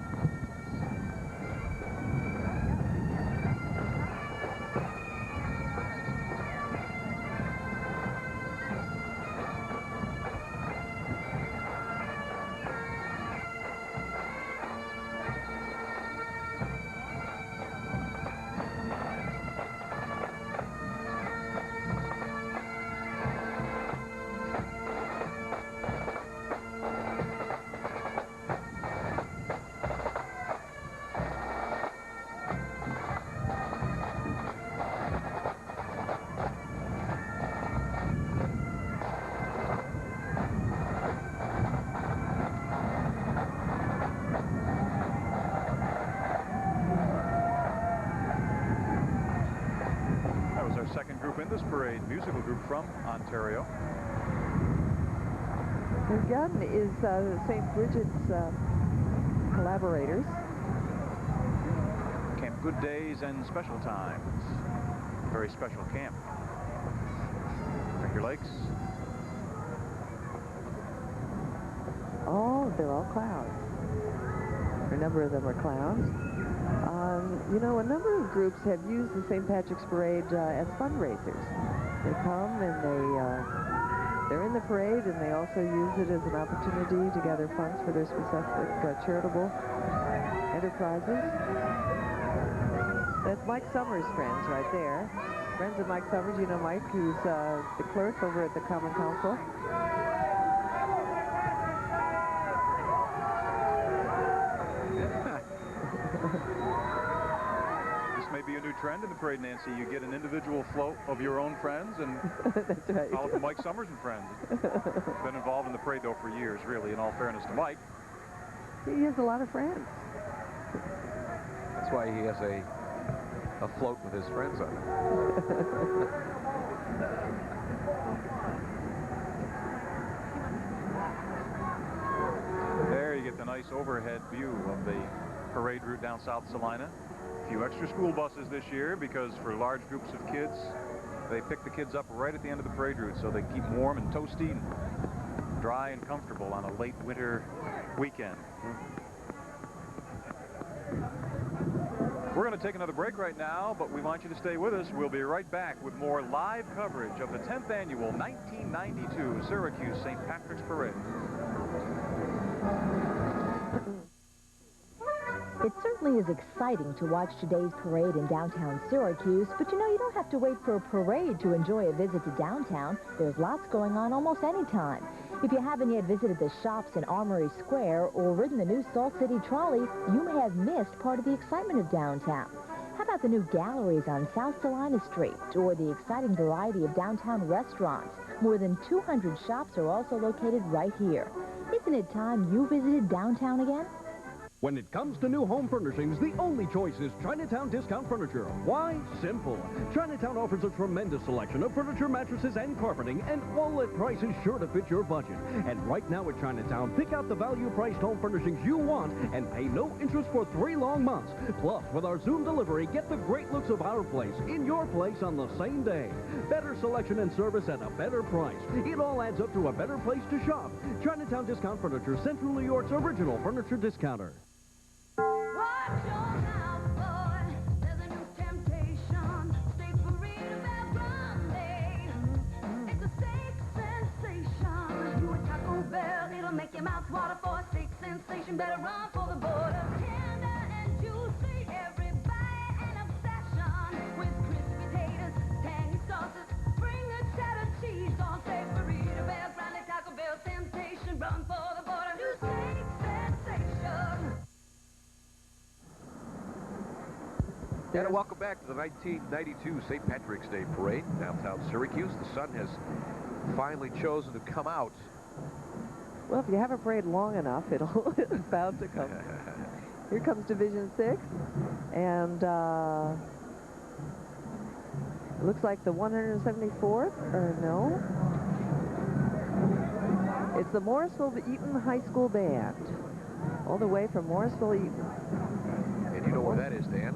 Second group in this parade, musical group from Ontario. Again is St. Brigid's collaborators. Camp Good Days and Special Times. Very special camp. Finger Lakes. Oh, they're all clowns. A number of them are clowns. You know, a number of groups have used the St. Patrick's Parade as fundraisers. They come and they're in the parade, and they also use it as an opportunity to gather funds for their specific charitable enterprises. That's Mike Summers' friends right there. Friends of Mike Summers. You know Mike, who's the clerk over at the Common Council. May be a new trend in the parade, Nancy. You get an individual float of your own friends and That's right. follow the Mike Summers and friends. Been involved in the parade, though, for years, really, in all fairness to Mike. He has a lot of friends. That's why he has a float with his friends on it. There you get the nice overhead view of the parade route down South Salina. A few extra school buses this year because for large groups of kids, they pick the kids up right at the end of the parade route so they keep them warm and toasty and dry and comfortable on a late winter weekend. We're going to take another break right now, but we want you to stay with us. We'll be right back with more live coverage of the 10th annual 1992 Syracuse St. Patrick's Parade. It certainly is exciting to watch today's parade in downtown Syracuse, but you know, you don't have to wait for a parade to enjoy a visit to downtown. There's lots going on almost any time. If you haven't yet visited the shops in Armory Square or ridden the new Salt City Trolley, you may have missed part of the excitement of downtown. How about the new galleries on South Salina Street or the exciting variety of downtown restaurants? More than 200 shops are also located right here. Isn't it time you visited downtown again? When it comes to new home furnishings, the only choice is Chinatown Discount Furniture. Why? Simple. Chinatown offers a tremendous selection of furniture, mattresses, and carpeting, and all at prices sure to fit your budget. And right now at Chinatown, pick out the value-priced home furnishings you want and pay no interest for 3 long months. Plus, with our Zoom delivery, get the great looks of our place in your place on the same day. Better selection and service at a better price. It all adds up to a better place to shop. Chinatown Discount Furniture, Central New York's original furniture discounter. Make your mouth water for a steak sensation. Better run for the border. Tender and juicy, every bite an obsession. With crispy taters, tangy sauces, bring the cheddar cheese on steak burrito, Bell, Grande, Taco Bell, temptation. Run for the border. New steak sensation. And welcome back to the 1992 St. Patrick's Day Parade, downtown Syracuse. The sun has finally chosen to come out. Well, if you have a parade long enough, it's bound to come. Here comes Division 6, and it looks like the 174th, or no? It's the Morrisville-Eaton High School Band, all the way from Morrisville-Eaton. And you know where that is, Dan?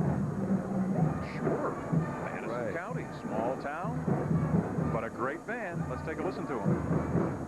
Sure. Madison County, small town, but a great band. Let's take a listen to them.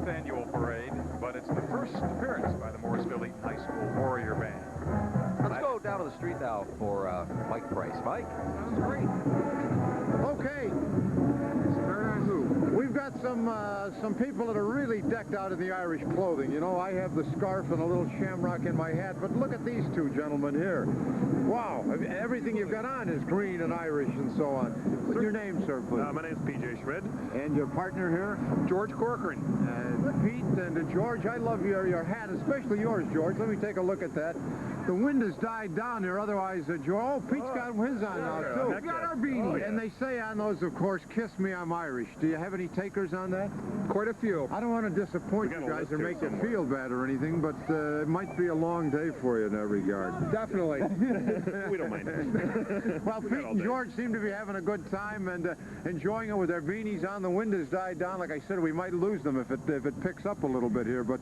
Annual parade, but it's the first appearance by the Morrisville-Eaton High School Warrior Band. Let's go down to the street now for Mike Price. Mike? Sounds great. Okay. Start on who? We've got some people that are really decked out in the Irish clothing. You know, I have the scarf and a little shamrock in my hat, but look at these two gentlemen here. Wow, everything you've got on is green and Irish and so on. What's your name, sir, please? My name's P.J. Schmidt. And your partner here? George Corcoran. Pete and George, I love your hat, especially yours, George. Let me take a look at that. The wind has died down here, otherwise, George, oh, Pete's got his on now, too. We've got our beanie. Oh, yeah. And they say on those, of course, kiss me, I'm Irish. Do you have any takers on that? Quite a few. I don't want to disappoint you guys or make you feel bad or anything, but it might be a long day for you in that regard. Definitely. We don't mind. Well, Pete and George seem to be having a good time and enjoying it with their beanies on. The wind has died down. Like I said, we might lose them if it picks up a little bit here, but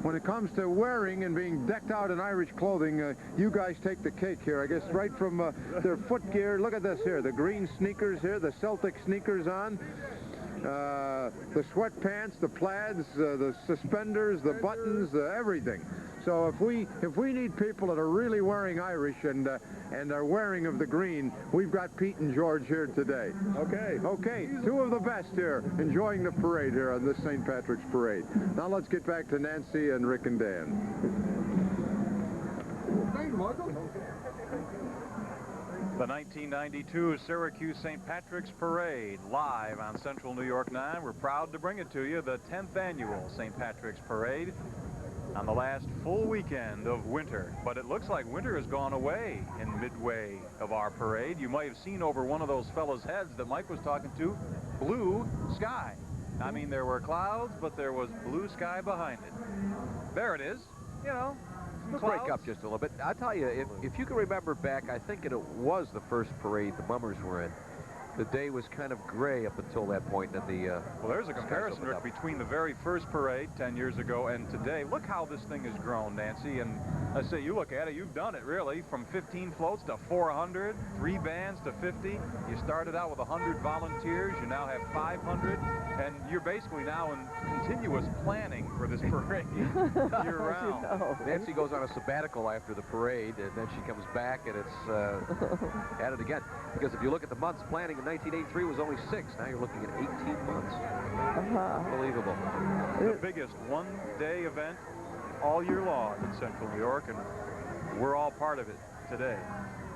when it comes to wearing and being decked out in Irish clothing, you guys take the cake here, I guess, right from their foot gear. Look at this here, the green sneakers here, the Celtic sneakers on. the sweatpants, the plaids, the suspenders, the buttons, everything. So if we need people that are really wearing Irish and are wearing of the green, we've got Pete and George here today. Okay. Okay, two of the best here enjoying the parade here on this St. Patrick's Parade. Now let's get back to Nancy and Rick and Dan. Thank you, Michael. The 1992 Syracuse St. Patrick's Parade, live on Central New York 9. We're proud to bring it to you, the 10th annual St. Patrick's Parade, on the last full weekend of winter. But it looks like winter has gone away in midway of our parade. You might have seen over one of those fellas' heads that Mike was talking to, blue sky. I mean, there were clouds, but there was blue sky behind it. There it is, you know. Let's break up just a little bit. I'll tell you, if you can remember back, I think it was the first parade the Mummers were in. The day was kind of gray up until that point. And well, there's a comparison, Rick, between the very first parade 10 years ago and today. Look how this thing has grown, Nancy. And I say, you look at it, you've done it, really, from 15 floats to 400, 3 bands to 50. You started out with 100 volunteers. You now have 500. And you're basically now in continuous planning for this parade year-round. Nancy goes on a sabbatical after the parade, and then she comes back, and it's at it again. Because if you look at the months, planning in 1983 was only 6. Now you're looking at 18 months. Unbelievable. The biggest one-day event all year long in Central New York, and we're all part of it today.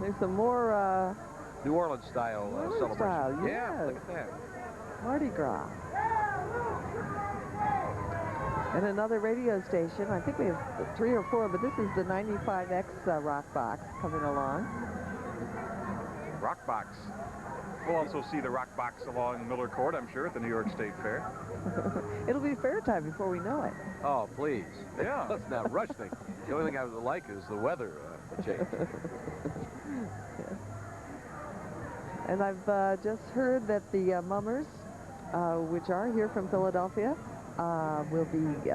There's some more New Orleans style celebration. Yeah, look at that. Mardi Gras. And another radio station. I think we have 3 or 4, but this is the 95X Rock Box coming along. Rock Box. We'll also see the Rock Box along Miller Court, I'm sure, at the New York State Fair. It'll be fair time before we know it. Oh, please. Yeah. Let's not rush things. The only thing I would like is the weather change. And I've just heard that the Mummers, which are here from Philadelphia, will be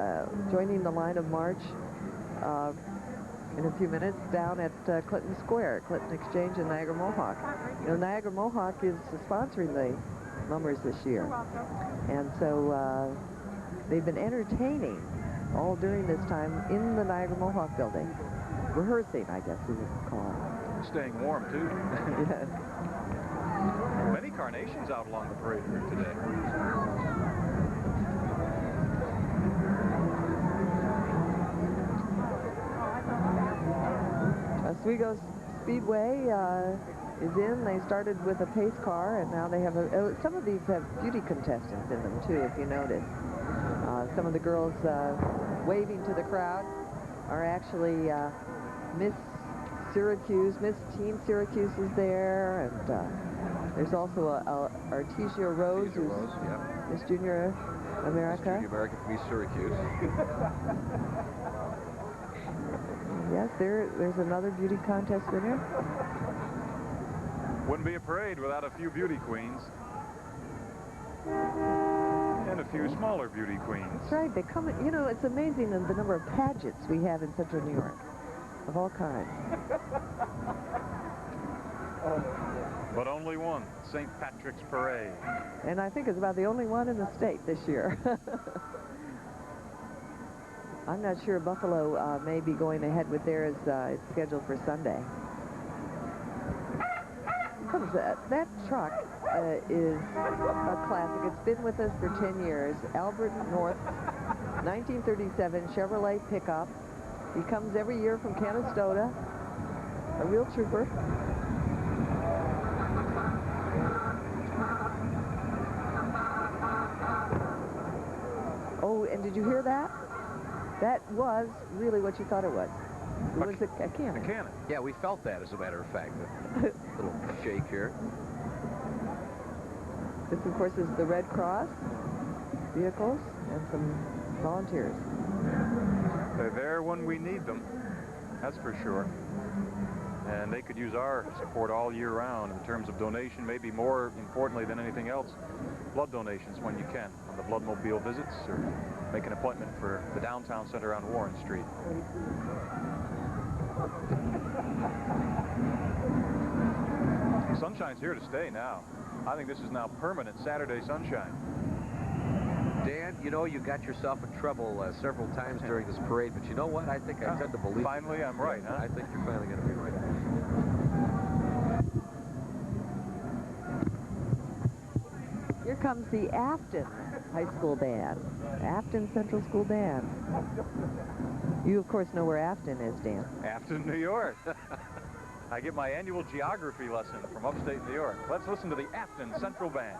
joining the line of march in a few minutes down at Clinton Square, Clinton Exchange in Niagara Mohawk. You know, Niagara Mohawk is sponsoring the Mummers this year. And so they've been entertaining all during this time in the Niagara Mohawk building. Rehearsing, I guess we would call it. Staying warm, too. Yes. Many carnations out along the parade route today. Oswego Speedway is in. They started with a pace car, and now they have some of these have beauty contestants in them, too, if you notice. Some of the girls waving to the crowd are actually Miss Syracuse. Miss Team Syracuse is there, and there's also Artesia Rose, who's Miss Junior America. Miss Junior America from East Syracuse. Yes, there's another beauty contest winner. Wouldn't be a parade without a few beauty queens. And a few smaller beauty queens. That's right. They come in, you know, it's amazing the number of pageants we have in Central New York, of all kinds. But only one, St. Patrick's Parade. And I think it's about the only one in the state this year. I'm not sure Buffalo may be going ahead with theirs. It's scheduled for Sunday. That truck is a classic. It's been with us for 10 years. Albert North, 1937 Chevrolet pickup. He comes every year from Canastota. A real trooper. Oh, and did you hear that? That was really what you thought it was. It was a cannon. A cannon. Yeah, we felt that, as a matter of fact. A little shake here. This, of course, is the Red Cross vehicles and some volunteers. They're there when we need them, that's for sure. And they could use our support all year round in terms of donation, maybe more importantly than anything else, blood donations when you can, on the bloodmobile visits, or make an appointment for the downtown center on Warren Street. Sunshine's here to stay now. I think this is now permanent Saturday sunshine. Dan, you know, you got yourself in trouble several times during this parade, but you know what? I think I tend to believe Finally, I'm right, huh? I think you're finally going to be right. Here comes the Afton High School Band, Afton Central School Band. You, of course, know where Afton is, Dan. Afton, New York. I get my annual geography lesson from upstate New York. Let's listen to the Afton Central Band.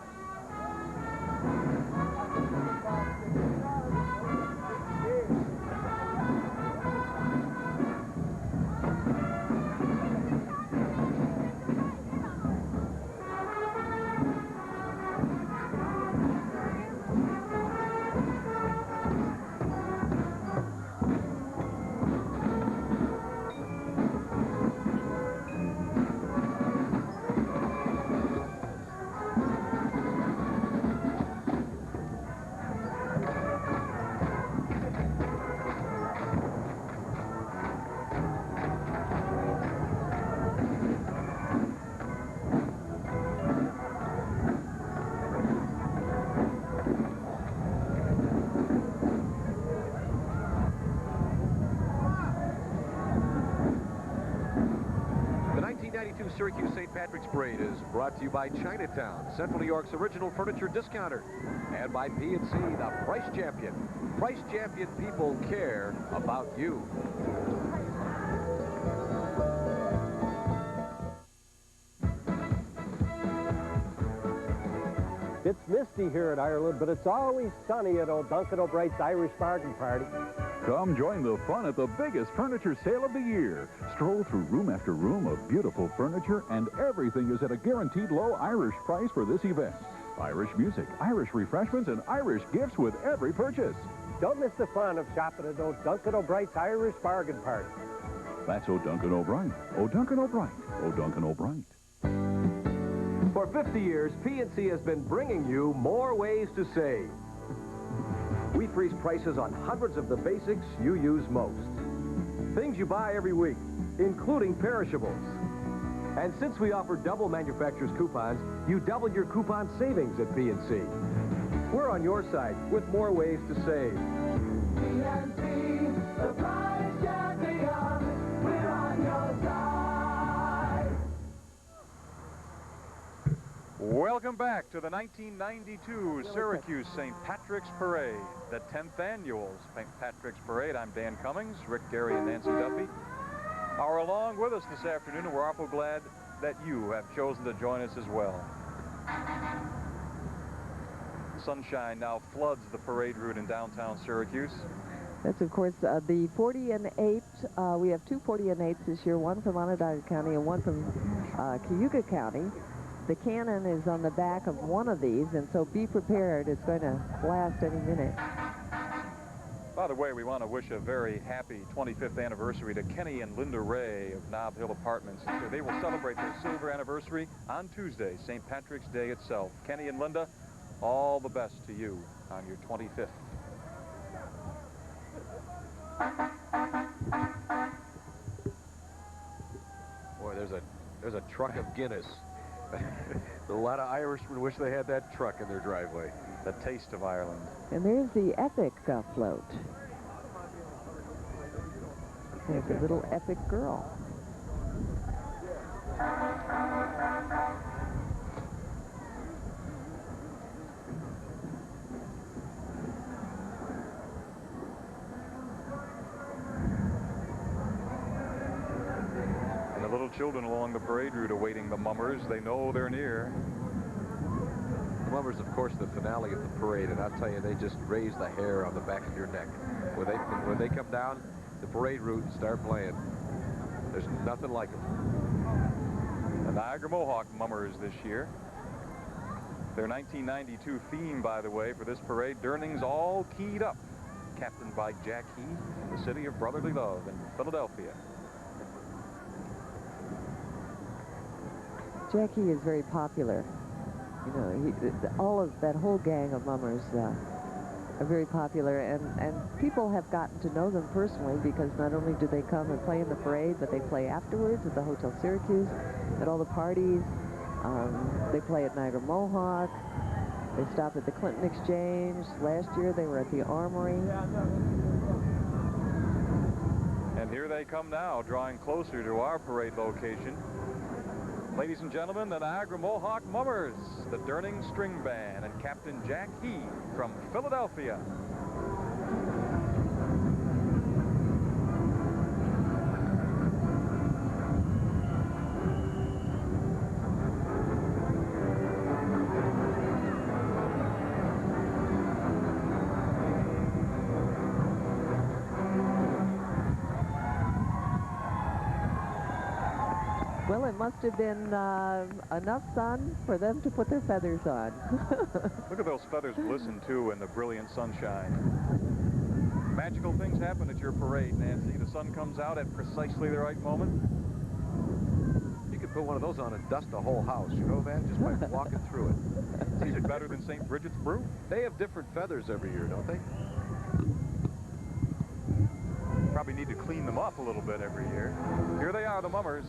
Syracuse St. Patrick's Parade is brought to you by Chinatown, Central New York's original furniture discounter, and by PNC, the Price Champion. Price Champion people care about you. It's misty here in Ireland, but it's always sunny at old Duncan O'Bright's Irish Bargain Party. Come join the fun at the biggest furniture sale of the year. Stroll through room after room of beautiful furniture, and everything is at a guaranteed low Irish price for this event. Irish music, Irish refreshments, and Irish gifts with every purchase. Don't miss the fun of shopping at old Duncan O'Bright's Irish Bargain Party. That's O'Duncan O'Brien. O'Duncan O'Brien. O'Duncan O'Brien. For 50 years, PNC has been bringing you more ways to save. We freeze prices on hundreds of the basics you use most. Things you buy every week, including perishables. And since we offer double manufacturer's coupons, you double your coupon savings at PNC. We're on your side with more ways to save. PNC, the price champion, we're on your side. Welcome back to the 1992 Syracuse St. Patrick's Parade, the 10th annual St. Patrick's Parade. I'm Dan Cummings, Rick, Gary, and Nancy Duffy are along with us this afternoon, and we're awful glad that you have chosen to join us as well. Sunshine now floods the parade route in downtown Syracuse. That's, of course, the 40 and 8. We have two 40 and 8s this year, one from Onondaga County and one from Cayuga County. The cannon is on the back of one of these, and so be prepared. It's going to blast any minute. By the way, we want to wish a very happy 25th anniversary to Kenny and Linda Ray of Nob Hill Apartments. They will celebrate their silver anniversary on Tuesday, St. Patrick's Day itself. Kenny and Linda, all the best to you on your 25th. Boy, there's a truck of Guinness. A lot of Irishmen wish they had that truck in their driveway. The taste of Ireland. And there's the Epic float. There's a little Epic girl. Children along the parade route awaiting the mummers. They know they're near. The mummers, of course, the finale of the parade, and I'll tell you, they just raise the hair on the back of your neck. When they come down the parade route and start playing, there's nothing like them. The Niagara Mohawk mummers this year. Their 1992 theme, by the way, for this parade, Durning's All Keyed Up, captained by Jack Heath from the city of brotherly love in Philadelphia. Jackie is very popular. You know, that whole gang of mummers are very popular, and people have gotten to know them personally because not only do they come and play in the parade, but they play afterwards at the Hotel Syracuse, at all the parties. They play at Niagara Mohawk. They stopped at the Clinton Exchange. Last year they were at the Armory. And here they come now, drawing closer to our parade location. Ladies and gentlemen, the Niagara Mohawk Mummers, the Durning String Band, and Captain Jack Heed from Philadelphia. Well, it must have been enough sun for them to put their feathers on. Look at those feathers glisten, too, in the brilliant sunshine. Magical things happen at your parade, Nancy. The sun comes out at precisely the right moment. You could put one of those on and dust a whole house, you know that? Just by walking through it. Is it better than St. Brigid's brew? They have different feathers every year, don't they? Probably need to clean them up a little bit every year. Here they are, the Mummers.